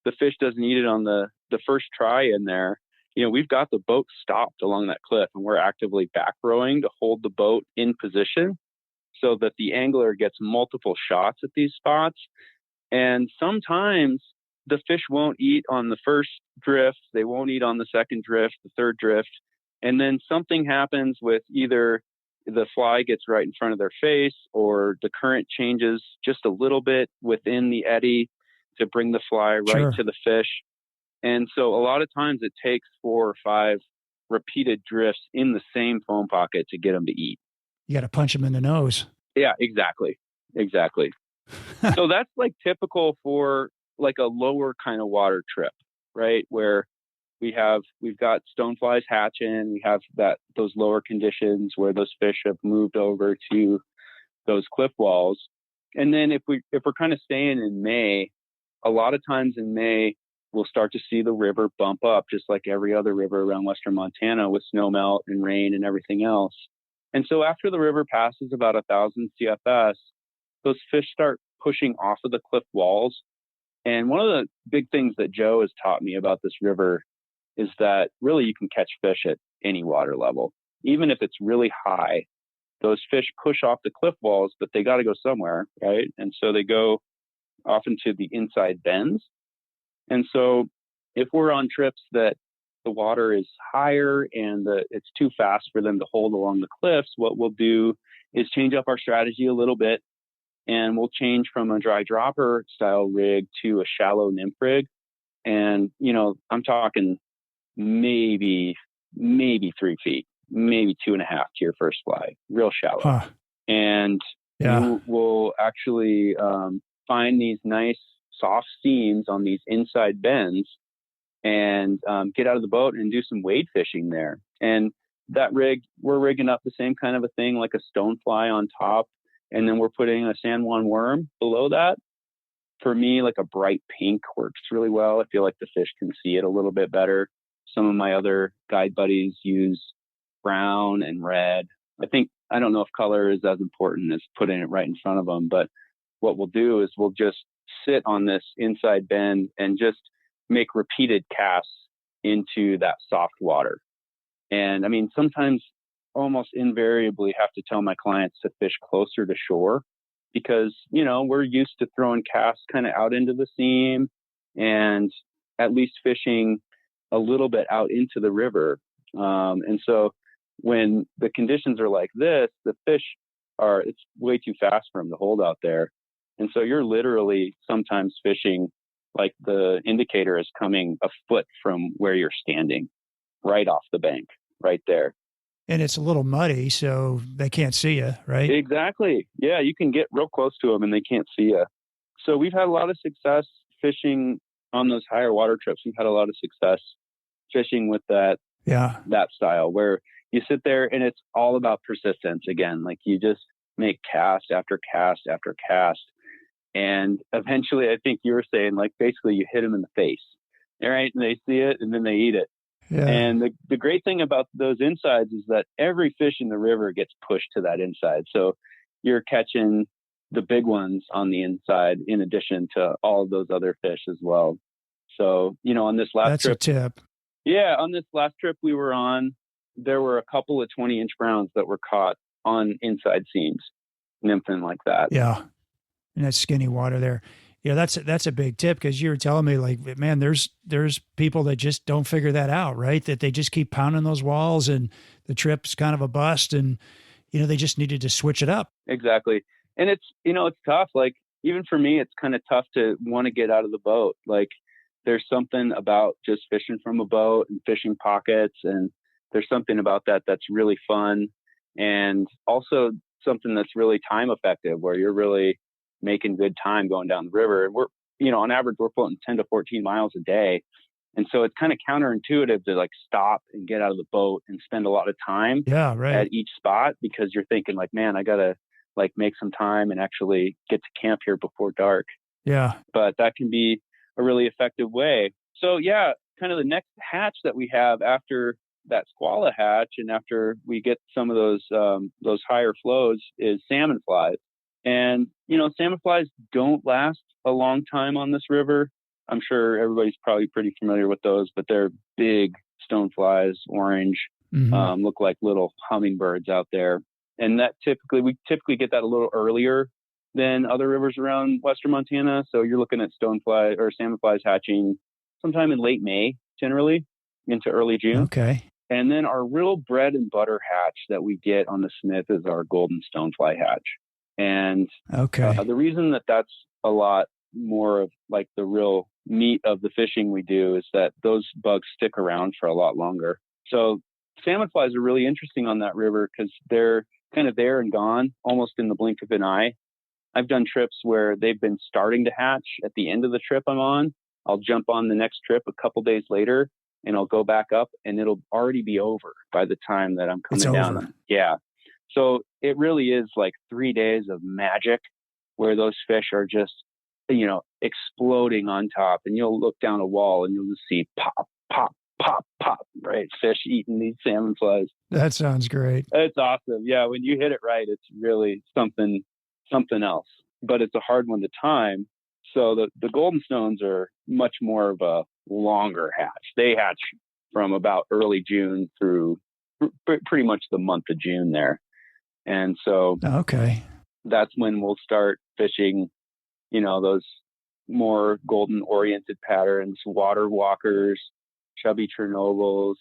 the fish doesn't eat it on the first try in there, we've got the boat stopped along that cliff, and we're actively back rowing to hold the boat in position so that the angler gets multiple shots at these spots. And sometimes the fish won't eat on the first drift. They won't eat on the second drift, the third drift. And then something happens with either the fly gets right in front of their face, or the current changes just a little bit within the eddy to bring the fly right to the fish. And so a lot of times it takes 4 or 5 repeated drifts in the same foam pocket to get them to eat. You got to punch them in the nose. Yeah, exactly. So that's like typical for like a lower kind of water trip, right? Where we've got stoneflies hatching, we have those lower conditions where those fish have moved over to those cliff walls. And then if we're kind of staying in May, a lot of times in May, we'll start to see the river bump up, just like every other river around western Montana, with snowmelt and rain and everything else. And so after the river passes about 1,000 CFS, those fish start pushing off of the cliff walls. And one of the big things that Joe has taught me about this river is that really you can catch fish at any water level. Even if it's really high, those fish push off the cliff walls, but they got to go somewhere, right? And so they go often to the inside bends. And so if we're on trips that the water is higher and it's too fast for them to hold along the cliffs, what we'll do is change up our strategy a little bit. And we'll change from a dry dropper style rig to a shallow nymph rig. And, I'm talking maybe 3 feet, maybe 2.5 to your first fly, real shallow. Huh. And we'll actually find these nice soft seams on these inside bends and get out of the boat and do some wade fishing there. And that rig, we're rigging up the same kind of a thing, like a stonefly on top. And then we're putting a San Juan worm below that. For me, like a bright pink works really well. I feel like the fish can see it a little bit better. Some of my other guide buddies use brown and red. I don't know if color is as important as putting it right in front of them, but what we'll do is we'll just sit on this inside bend and just make repeated casts into that soft water. And I mean, sometimes almost invariably have to tell my clients to fish closer to shore because, we're used to throwing casts kind of out into the seam and at least fishing a little bit out into the river. And so when the conditions are like this, the fish it's way too fast for them to hold out there. And so you're literally sometimes fishing like the indicator is coming a foot from where you're standing, right off the bank, right there. And it's a little muddy, so they can't see you, right? Exactly. Yeah, you can get real close to them and they can't see you. So we've had a lot of success fishing on those higher water trips. We've had a lot of success fishing with that style where you sit there and it's all about persistence again. Like you just make cast after cast after cast. And eventually, I think you were saying, like, basically you hit them in the face, all right? And they see it and then they eat it. Yeah. And the great thing about those insides is that every fish in the river gets pushed to that inside. So you're catching the big ones on the inside in addition to all of those other fish as well. So, on this last trip. That's a tip. Yeah, on this last trip we were on, there were a couple of 20-inch browns that were caught on inside seams, nymphing like that. Yeah. And that skinny water there. Yeah, that's a big tip because you were telling me like, man, there's people that just don't figure that out, right? That they just keep pounding those walls and the trip's kind of a bust and, they just needed to switch it up. Exactly. And it's tough. Like even for me, it's kind of tough to want to get out of the boat. Like there's something about just fishing from a boat and fishing pockets. And there's something about that that's really fun. And also something that's really time effective where you're really making good time going down the river. And we're, on average, we're floating 10 to 14 miles a day. And so it's kind of counterintuitive to like stop and get out of the boat and spend a lot of time at each spot because you're thinking like, man, I got to like make some time and actually get to camp here before dark. Yeah. But that can be a really effective way. So yeah, kind of the next hatch that we have after that squala hatch and after we get some of those higher flows is salmon flies. And, salmon flies don't last a long time on this river. I'm sure everybody's probably pretty familiar with those, but they're big stone flies, orange, look like little hummingbirds out there. And we typically get that a little earlier than other rivers around Western Montana. So you're looking at stonefly or salmon flies hatching sometime in late May, generally into early June. Okay. And then our real bread and butter hatch that we get on the Smith is our golden stonefly hatch. And the reason that that's a lot more of like the real meat of the fishing we do is that those bugs stick around for a lot longer. So salmon flies are really interesting on that river because they're kind of there and gone almost in the blink of an eye. I've done trips where they've been starting to hatch at the end of the trip I'm on. I'll jump on the next trip a couple days later and I'll go back up and it'll already be over by the time that I'm coming down. Over. Yeah. So it really is like 3 days of magic where those fish are just, exploding on top, and you'll look down a wall and you'll just see pop, pop, pop, pop, right? Fish eating these salmon flies. That sounds great. It's awesome. Yeah. When you hit it right, it's really something else, but it's a hard one to time. So the golden stones are much more of a longer hatch. They hatch from about early June through pretty much the month of June there. And so that's when we'll start fishing, those more golden oriented patterns, water walkers, chubby Chernobyls,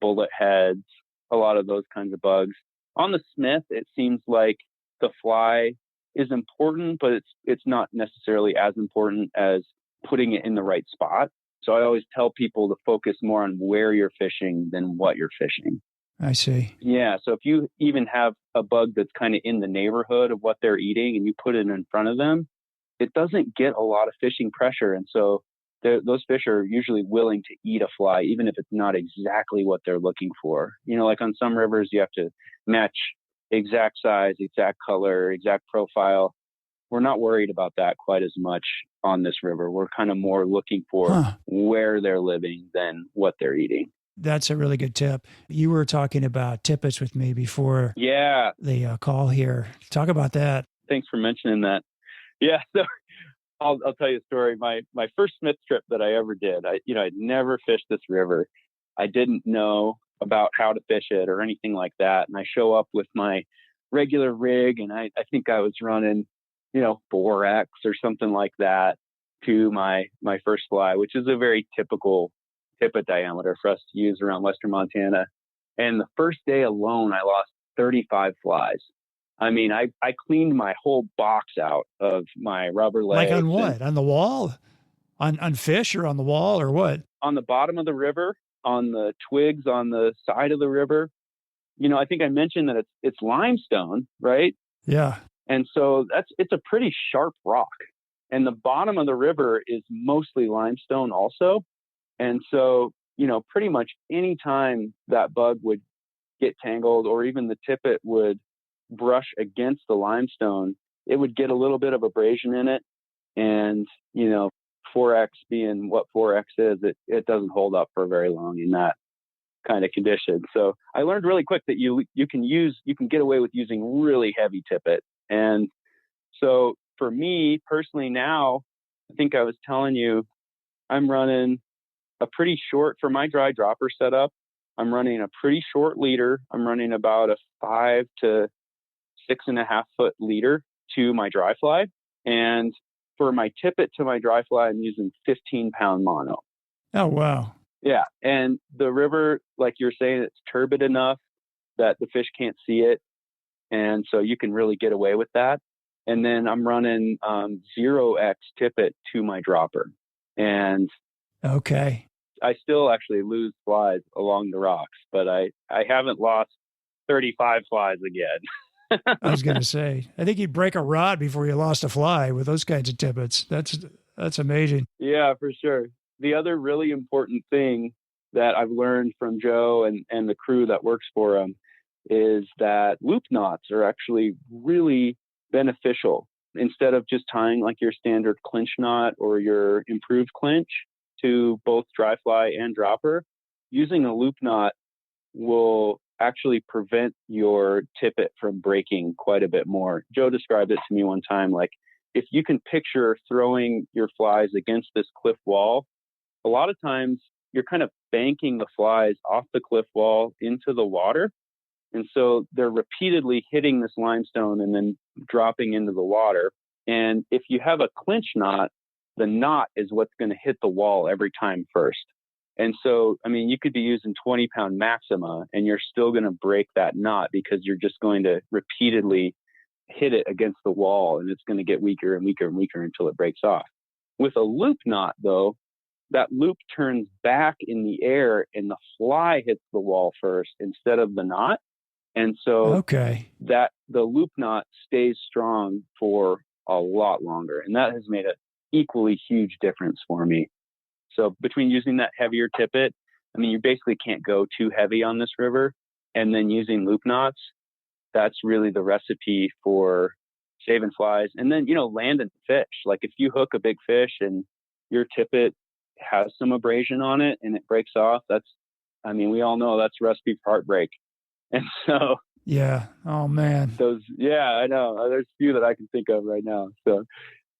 bullet heads, a lot of those kinds of bugs. On the Smith, it seems like the fly is important, but it's not necessarily as important as putting it in the right spot. So I always tell people to focus more on where you're fishing than what you're fishing. I see. Yeah. So if you even have a bug that's kind of in the neighborhood of what they're eating and you put it in front of them, it doesn't get a lot of fishing pressure. And so those fish are usually willing to eat a fly, even if it's not exactly what they're looking for. Like on some rivers, you have to match exact size, exact color, exact profile. We're not worried about that quite as much on this river. We're kind of more looking for where they're living than what they're eating. That's a really good tip. You were talking about tippets with me before the call here. Talk about that. Thanks for mentioning that. Yeah, so I'll tell you a story. My first Smith trip that I ever did, I'd never fished this river. I didn't know about how to fish it or anything like that. And I show up with my regular rig, and I think I was running 4X or something like that to my first fly, which is a very typical tippet diameter for us to use around Western Montana. And the first day alone, I lost 35 flies. I mean, I cleaned my whole box out of my rubber legs. Like on what? On the wall? On fish or on the wall or what? On the bottom of the river, on the twigs on the side of the river. I think I mentioned that it's limestone, right? Yeah. And so it's a pretty sharp rock. And the bottom of the river is mostly limestone also. And so, pretty much any time that bug would get tangled or even the tippet would brush against the limestone, it would get a little bit of abrasion in it. And, 4X being what 4X is, it doesn't hold up for very long in that kind of condition. So I learned really quick that you can get away with using really heavy tippet. And so for me personally now, I think I was telling you, I'm running a pretty short, for my dry dropper setup, I'm running a pretty short leader. I'm running about a 5 to 6.5 foot leader to my dry fly. And for my tippet to my dry fly, I'm using 15-pound mono. Oh, wow. Yeah. And the river, like you're saying, it's turbid enough that the fish can't see it. And so you can really get away with that. And then I'm running 0X tippet to my dropper. And okay, I still actually lose flies along the rocks, but I haven't lost 35 flies again. I was going to say, I think you'd break a rod before you lost a fly with those kinds of tippets. That's amazing. Yeah, for sure. The other really important thing that I've learned from Joe and the crew that works for him is that loop knots are actually really beneficial. Instead of just tying like your standard clinch knot or your improved clinch to both dry fly and dropper, using a loop knot will actually prevent your tippet from breaking quite a bit more. Joe described it to me one time, like if you can picture throwing your flies against this cliff wall, a lot of times you're kind of banking the flies off the cliff wall into the water. And so they're repeatedly hitting this limestone and then dropping into the water. And if you have a clinch knot, the knot is what's going to hit the wall every time first. And so, I mean, you could be using 20-pound Maxima and you're still going to break that knot because you're just going to repeatedly hit it against the wall and it's going to get weaker and weaker and weaker until it breaks off. With a loop knot, though, that loop turns back in the air and the fly hits the wall first instead of the knot. And so that the loop knot stays strong for a lot longer. And that has made an equally huge difference for me. So between using that heavier tippet, I mean, you basically can't go too heavy on this river. And then using loop knots, that's really the recipe for saving flies. And then, landing fish. Like if you hook a big fish and your tippet has some abrasion on it and it breaks off, we all know that's a recipe for heartbreak. And so, yeah. Oh man. I know. There's a few that I can think of right now. So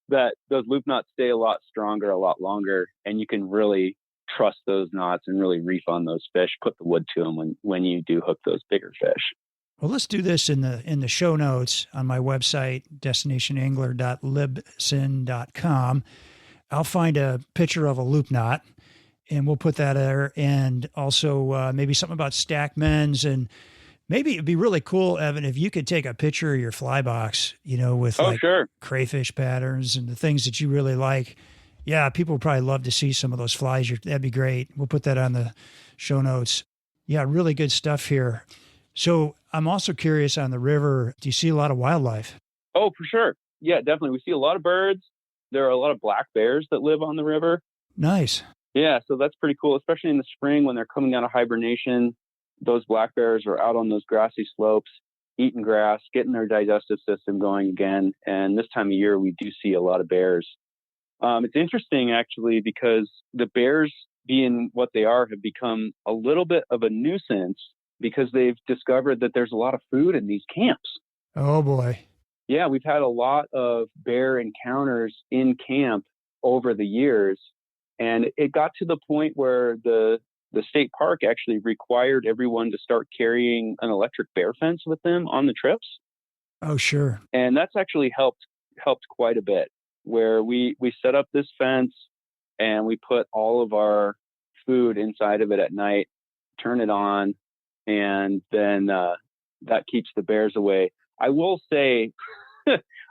that those loop knots stay a lot stronger, a lot longer, and you can really trust those knots and really reef on those fish, put the wood to them when you do hook those bigger fish. Well, let's do this in the show notes on my website, destinationangler.libsyn.com. I'll find a picture of a loop knot and we'll put that there. And also maybe something about stack mends, and maybe it'd be really cool, Evan, if you could take a picture of your fly box, with crayfish patterns and the things that you really like. Yeah, people would probably love to see some of those flies. That'd be great. We'll put that on the show notes. Yeah, really good stuff here. So I'm also curious on the river, do you see a lot of wildlife? Oh, for sure. Yeah, definitely. We see a lot of birds. There are a lot of black bears that live on the river. Nice. Yeah, so that's pretty cool, especially in the spring when they're coming out of hibernation. Those black bears are out on those grassy slopes, eating grass, getting their digestive system going again. And this time of year, we do see a lot of bears. It's interesting, actually, because the bears, being what they are, have become a little bit of a nuisance because they've discovered that there's a lot of food in these camps. Oh, boy. Yeah, we've had a lot of bear encounters in camp over the years. And it got to the point where the state park actually required everyone to start carrying an electric bear fence with them on the trips. Oh, sure. And that's actually helped quite a bit, where we set up this fence and we put all of our food inside of it at night, turn it on, and then that keeps the bears away. I will say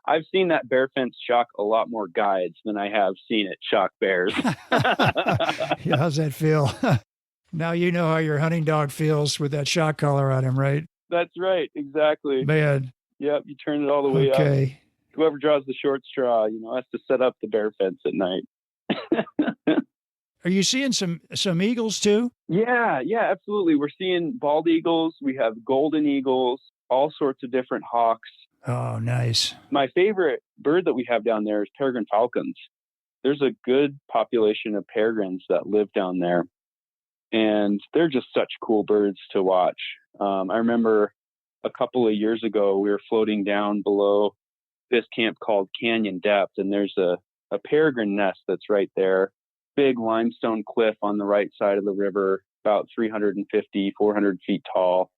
I've seen that bear fence shock a lot more guides than I have seen it shock bears. Yeah, how's that feel? Now you know how your hunting dog feels with that shock collar on him, right? That's right. Exactly. Man. Yep. You turn it all the way up. Whoever draws the short straw, has to set up the bear fence at night. Are you seeing some eagles too? Yeah, absolutely. We're seeing bald eagles. We have golden eagles, all sorts of different hawks. Oh, nice. My favorite bird that we have down there is peregrine falcons. There's a good population of peregrines that live down there, and they're just such cool birds to watch. I remember a couple of years ago, we were floating down below this camp called Canyon Depth, and there's a peregrine nest that's right there. Big limestone cliff on the right side of the river, about 350, 400 feet tall,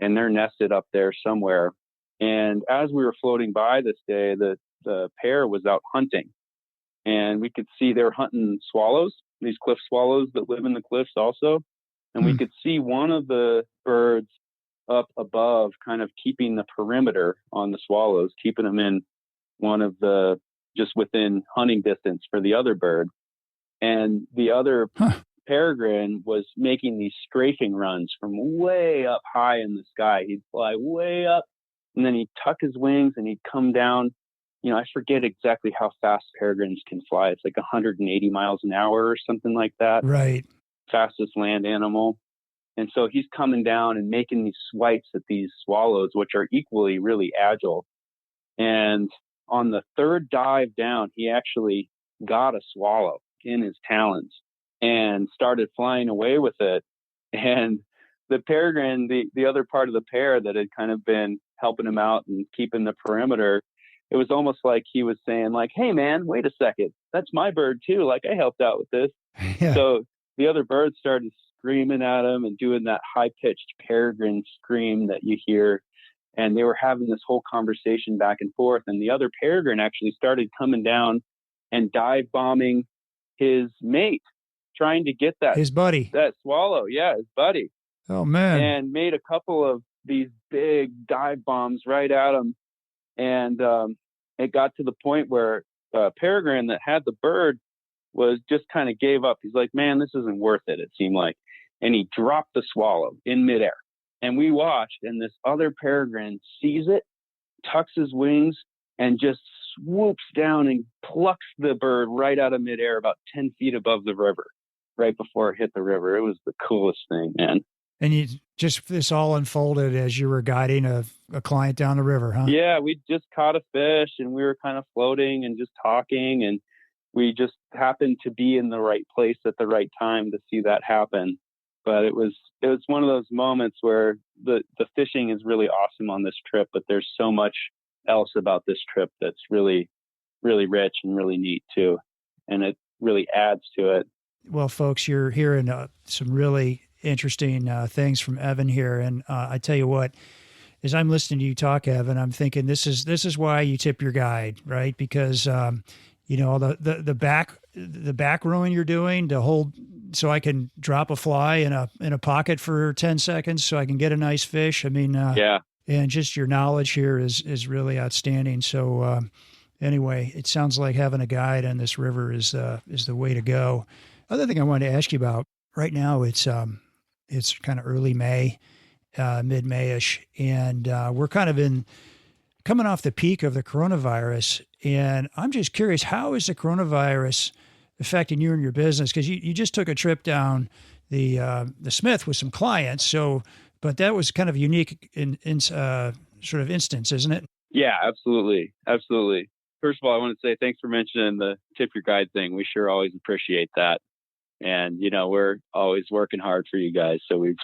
and they're nested up there somewhere. And as we were floating by this day, the pair was out hunting, and we could see they're hunting swallows, these cliff swallows that live in the cliffs also. And we could see one of the birds up above kind of keeping the perimeter on the swallows, keeping them in one of the, just within hunting distance for the other bird. And the other peregrine was making these strafing runs from way up high in the sky. He'd fly way up, and then he'd tuck his wings and he'd come down. I forget exactly how fast peregrines can fly. It's like 180 miles an hour or something like that. Right. Fastest land animal. And so he's coming down and making these swipes at these swallows, which are equally really agile. And on the third dive down, he actually got a swallow in his talons and started flying away with it. And the peregrine, the other part of the pair that had kind of been helping him out and keeping the perimeter, it was almost like he was saying, like, hey man, wait a second, that's my bird too, like I helped out with this. Yeah. So the other birds started screaming at him and doing that high-pitched peregrine scream that you hear, and they were having this whole conversation back and forth. And the other peregrine actually started coming down and dive bombing his mate, trying to get his buddy, that swallow. Yeah, his buddy. Oh man. And made a couple of these big dive bombs right at him. And it got to the point where peregrine that had the bird was just kind of gave up. He's like, man, this isn't worth it, it seemed like. And he dropped the swallow in midair. And we watched, and this other peregrine sees it, tucks his wings, and just swoops down and plucks the bird right out of midair about 10 feet above the river, right before it hit the river. It was the coolest thing, man. And this all unfolded as you were guiding a client down the river, huh? Yeah, we just caught a fish, and we were kind of floating and just talking, and we just happened to be in the right place at the right time to see that happen. But it was one of those moments where the fishing is really awesome on this trip, but there's so much else about this trip that's really, really rich and really neat too. And it really adds to it. Well, folks, you're hearing some really interesting things from Evan here. And I tell you what, as I'm listening to you talk, Evan, I'm thinking this is why you tip your guide, right? Because, the back rowing you're doing to hold, so I can drop a fly in a pocket for 10 seconds so I can get a nice fish. I mean, yeah. And just your knowledge here is really outstanding. So anyway, it sounds like having a guide on this river is the way to go. Other thing I wanted to ask you about, right now it's kind of early May, mid-May-ish, and we're kind of coming off the peak of the coronavirus. And I'm just curious, how is the coronavirus affecting you and your business? Because you just took a trip down the Smith with some clients. So, but that was kind of unique in sort of instance, isn't it? Yeah, absolutely. Absolutely. First of all, I want to say thanks for mentioning the tip your guide thing. We sure always appreciate that. And, we're always working hard for you guys. So we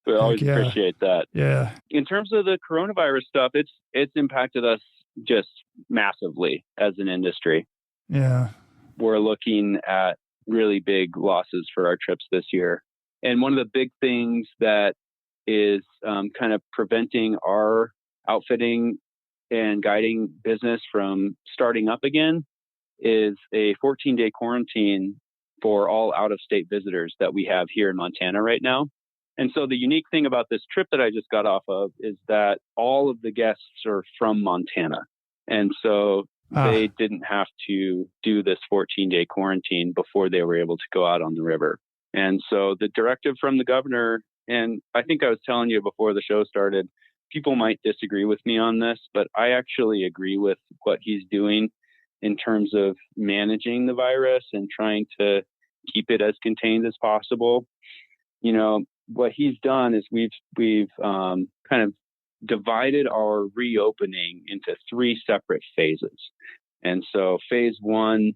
always appreciate that. Yeah. In terms of the coronavirus stuff, it's impacted us just massively as an industry. Yeah. We're looking at really big losses for our trips this year. And one of the big things that is kind of preventing our outfitting and guiding business from starting up again is a 14-day quarantine for all out-of-state visitors that we have here in Montana right now. And so the unique thing about this trip that I just got off of is that all of the guests are from Montana. And so they didn't have to do this 14-day quarantine before they were able to go out on the river. And so the directive from the governor, and I think I was telling you before the show started, people might disagree with me on this, but I actually agree with what he's doing in terms of managing the virus and trying to keep it as contained as possible. What he's done is we've kind of divided our reopening into 3 separate phases. And so phase 1,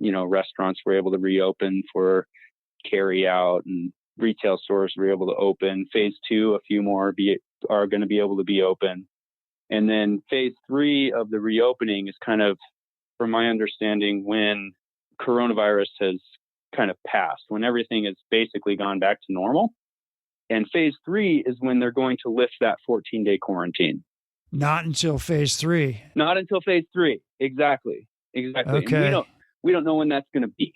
restaurants were able to reopen for carry out, and retail stores were able to open. Phase 2, a few more are going to be able to be open. And then phase 3 of the reopening is kind of, from my understanding, when coronavirus has kind of passed, when everything has basically gone back to normal. And phase 3 is when they're going to lift that 14-day quarantine. Not until phase 3. Not until phase 3. Exactly. Okay. And we don't know when that's going to be.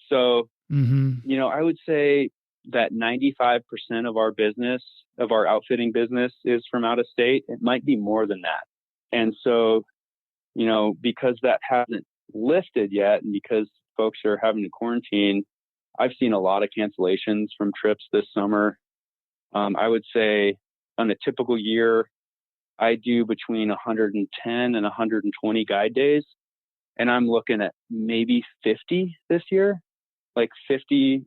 So, I would say that 95% of our business, of our outfitting business, is from out of state. It might be more than that. And so, because that hasn't lifted yet, and because folks are having to quarantine, I've seen a lot of cancellations from trips this summer. I would say on a typical year, I do between 110 and 120 guide days, and I'm looking at maybe 50 this year, like 50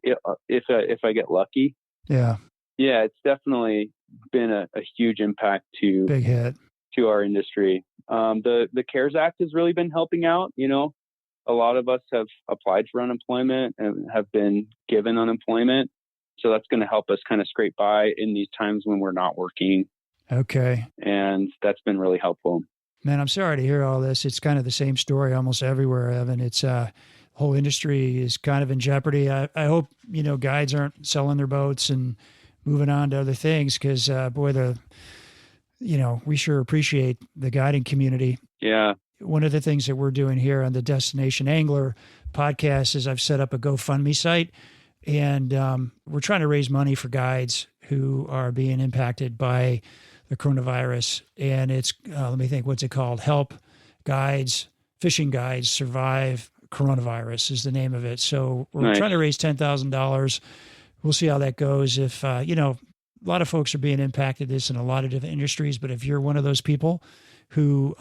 if I get lucky. Yeah. Yeah, it's definitely been a huge impact big hit to our industry. The CARES Act has really been helping out. A lot of us have applied for unemployment and have been given unemployment. So that's going to help us kind of scrape by in these times when we're not working. Okay. And that's been really helpful. Man, I'm sorry to hear all this. It's kind of the same story almost everywhere, Evan. It's whole industry is kind of in jeopardy. I hope, guides aren't selling their boats and moving on to other things, because we sure appreciate the guiding community. Yeah. One of the things that we're doing here on the Destination Angler podcast is I've set up a GoFundMe site, and we're trying to raise money for guides who are being impacted by the coronavirus. And it's, let me think, what's it called? Help Guides, Fishing Guides Survive Coronavirus is the name of it. So we're trying to raise $10,000. We'll see how that goes. If, a lot of folks are being impacted this in a lot of different industries, but if you're one of those people who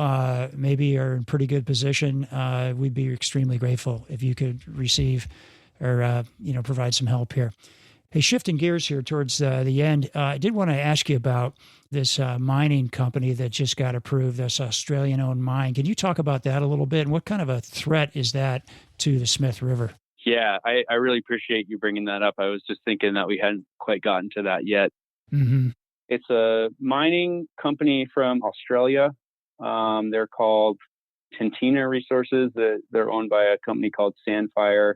maybe are in pretty good position, we'd be extremely grateful if you could receive or, provide some help here. Hey, shifting gears here towards the end, I did want to ask you about this mining company that just got approved, this Australian-owned mine. Can you talk about that a little bit? And what kind of a threat is that to the Smith River? Yeah, I really appreciate you bringing that up. I was just thinking that we hadn't quite gotten to that yet. Mm-hmm. It's a mining company from Australia. They're called Tintina Resources. They're owned by a company called Sandfire.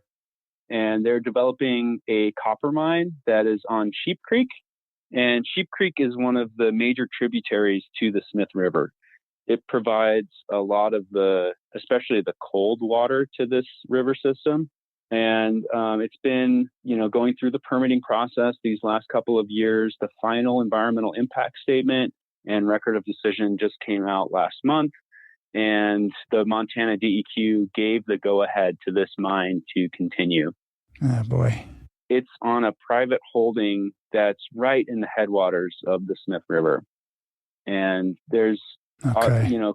And they're developing a copper mine that is on Sheep Creek. And Sheep Creek is one of the major tributaries to the Smith River. It provides a lot of especially the cold water to this river system. And it's been, going through the permitting process these last couple of years. The final environmental impact statement and record of decision just came out last month. And the Montana DEQ gave the go-ahead to this mine to continue. Oh, boy. It's on a private holding that's right in the headwaters of the Smith River. And there's,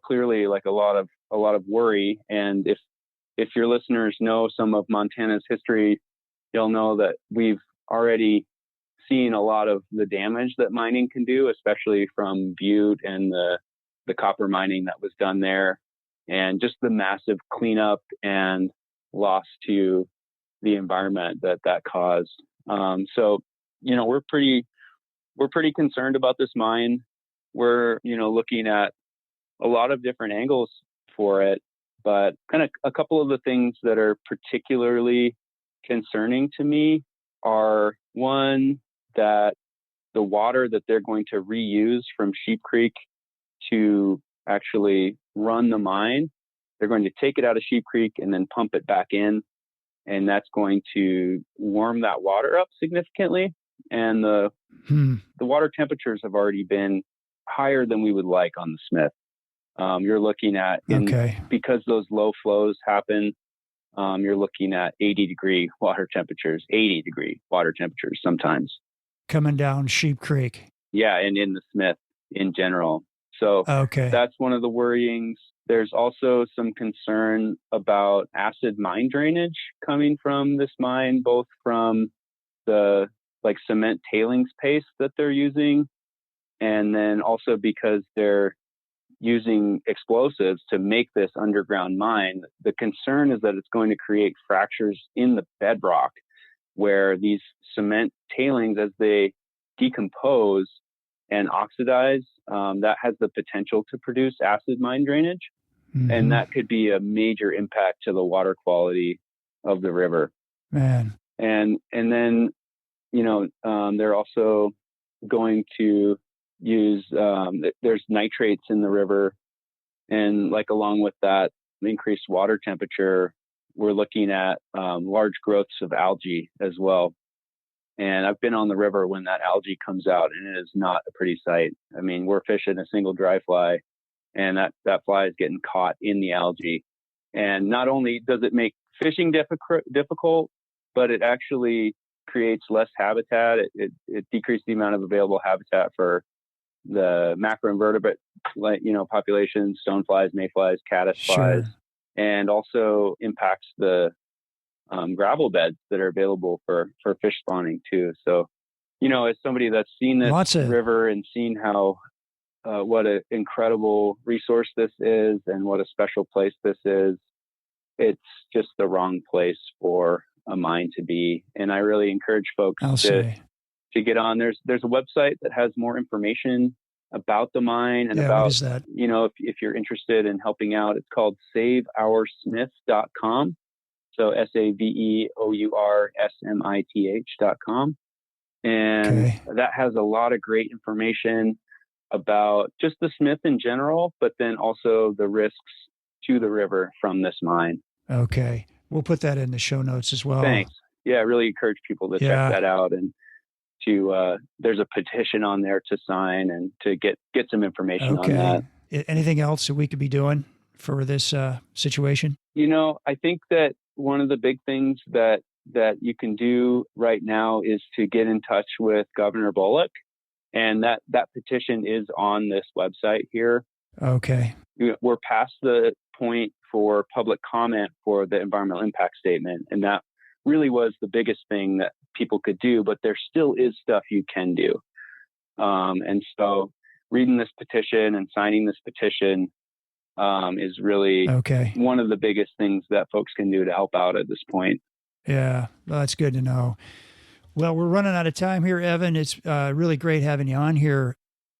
clearly like a lot of worry. And if if your listeners know some of Montana's history, you'll know that we've already seen a lot of the damage that mining can do, especially from Butte and the copper mining that was done there, and just the massive cleanup and loss to the environment that caused. So, we're pretty concerned about this mine. We're, looking at a lot of different angles for it, but kind of a couple of the things that are particularly concerning to me are, one, that the water that they're going to reuse from Sheep Creek to actually run the mine, they're going to take it out of Sheep Creek and then pump it back in. And that's going to warm that water up significantly. And the water temperatures have already been higher than we would like on the Smith. You're looking at, because those low flows happen, you're looking at 80-degree water temperatures, 80-degree water temperatures sometimes. Coming down Sheep Creek. Yeah, and in the Smith in general. So that's one of the worryings. There's also some concern about acid mine drainage coming from this mine, both from the cement tailings paste that they're using, and then also because they're using explosives to make this underground mine. The concern is that it's going to create fractures in the bedrock where these cement tailings, as they decompose and oxidize, that has the potential to produce acid mine drainage. Mm-hmm. And that could be a major impact to the water quality of the river. Man. And then, they're also going to use, there's nitrates in the river. And along with that increased water temperature, we're looking at large growths of algae as well. And I've been on the river when that algae comes out, and it is not a pretty sight. I mean, we're fishing a single dry fly, and that fly is getting caught in the algae. And not only does it make fishing difficult, but it actually creates less habitat. It decreases the amount of available habitat for the macroinvertebrate, populations, stoneflies, mayflies, caddisflies, and also impacts the gravel beds that are available for fish spawning too. So, as somebody that's seen this river and seen how what an incredible resource this is and what a special place this is, it's just the wrong place for a mine to be. And I really encourage folks to get on. There's a website that has more information about the mine and about, if you're interested in helping out, it's called saveoursmith.com. So SAVEOURSMITH.com. And that has a lot of great information about just the Smith in general, but then also the risks to the river from this mine. Okay. We'll put that in the show notes as well. Thanks. Yeah, I really encourage people to check that out, and there's a petition on there to sign and to get some information on that. Anything else that we could be doing for this situation? I think that one of the big things that you can do right now is to get in touch with Governor Bullock, and that petition is on this website here. Okay. We're past the point for public comment for the environmental impact statement, and that really was the biggest thing that people could do, but there still is stuff you can do. And so reading this petition and signing this petition is really one of the biggest things that folks can do to help out at this point. Yeah, well, that's good to know. Well, we're running out of time here, Evan. It's really great having you on here.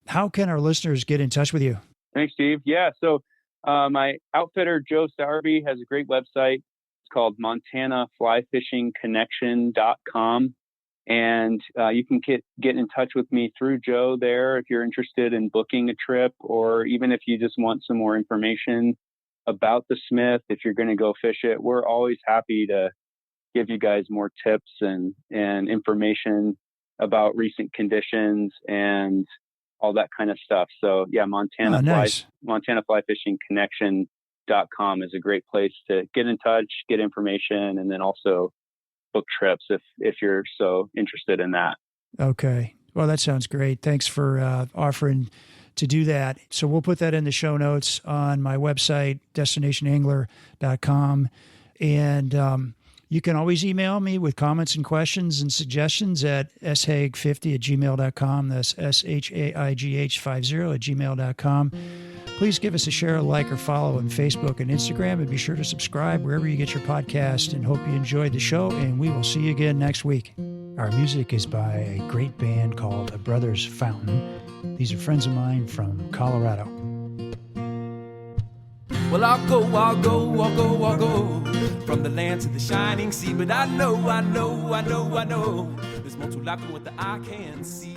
How can our listeners get in touch with you? Thanks, Steve. Yeah, so my outfitter, Joe Sowerby, has a great website. It's called MontanaFlyFishingConnection.com. And you can get in touch with me through Joe there if you're interested in booking a trip, or even if you just want some more information about the Smith, if you're going to go fish it. We're always happy to give you guys more tips and information about recent conditions and all that kind of stuff. So yeah, MontanaFlyFishingConnection.com is a great place to get in touch, get information, and then also book trips if you're so interested in that. Okay. Well, that sounds great. Thanks for offering to do that. So we'll put that in the show notes on my website, destinationangler.com. And you can always email me with comments and questions and suggestions at shaig50@gmail.com. That's shaigh50@gmail.com. Please give us a share, a like, or follow on Facebook and Instagram, and be sure to subscribe wherever you get your podcast, and hope you enjoyed the show, and we will see you again next week. Our music is by a great band called A Brothers Fountain. These are friends of mine from Colorado. Well, I'll go from the land to the shining sea. But I know there's more to life than what the eye can see.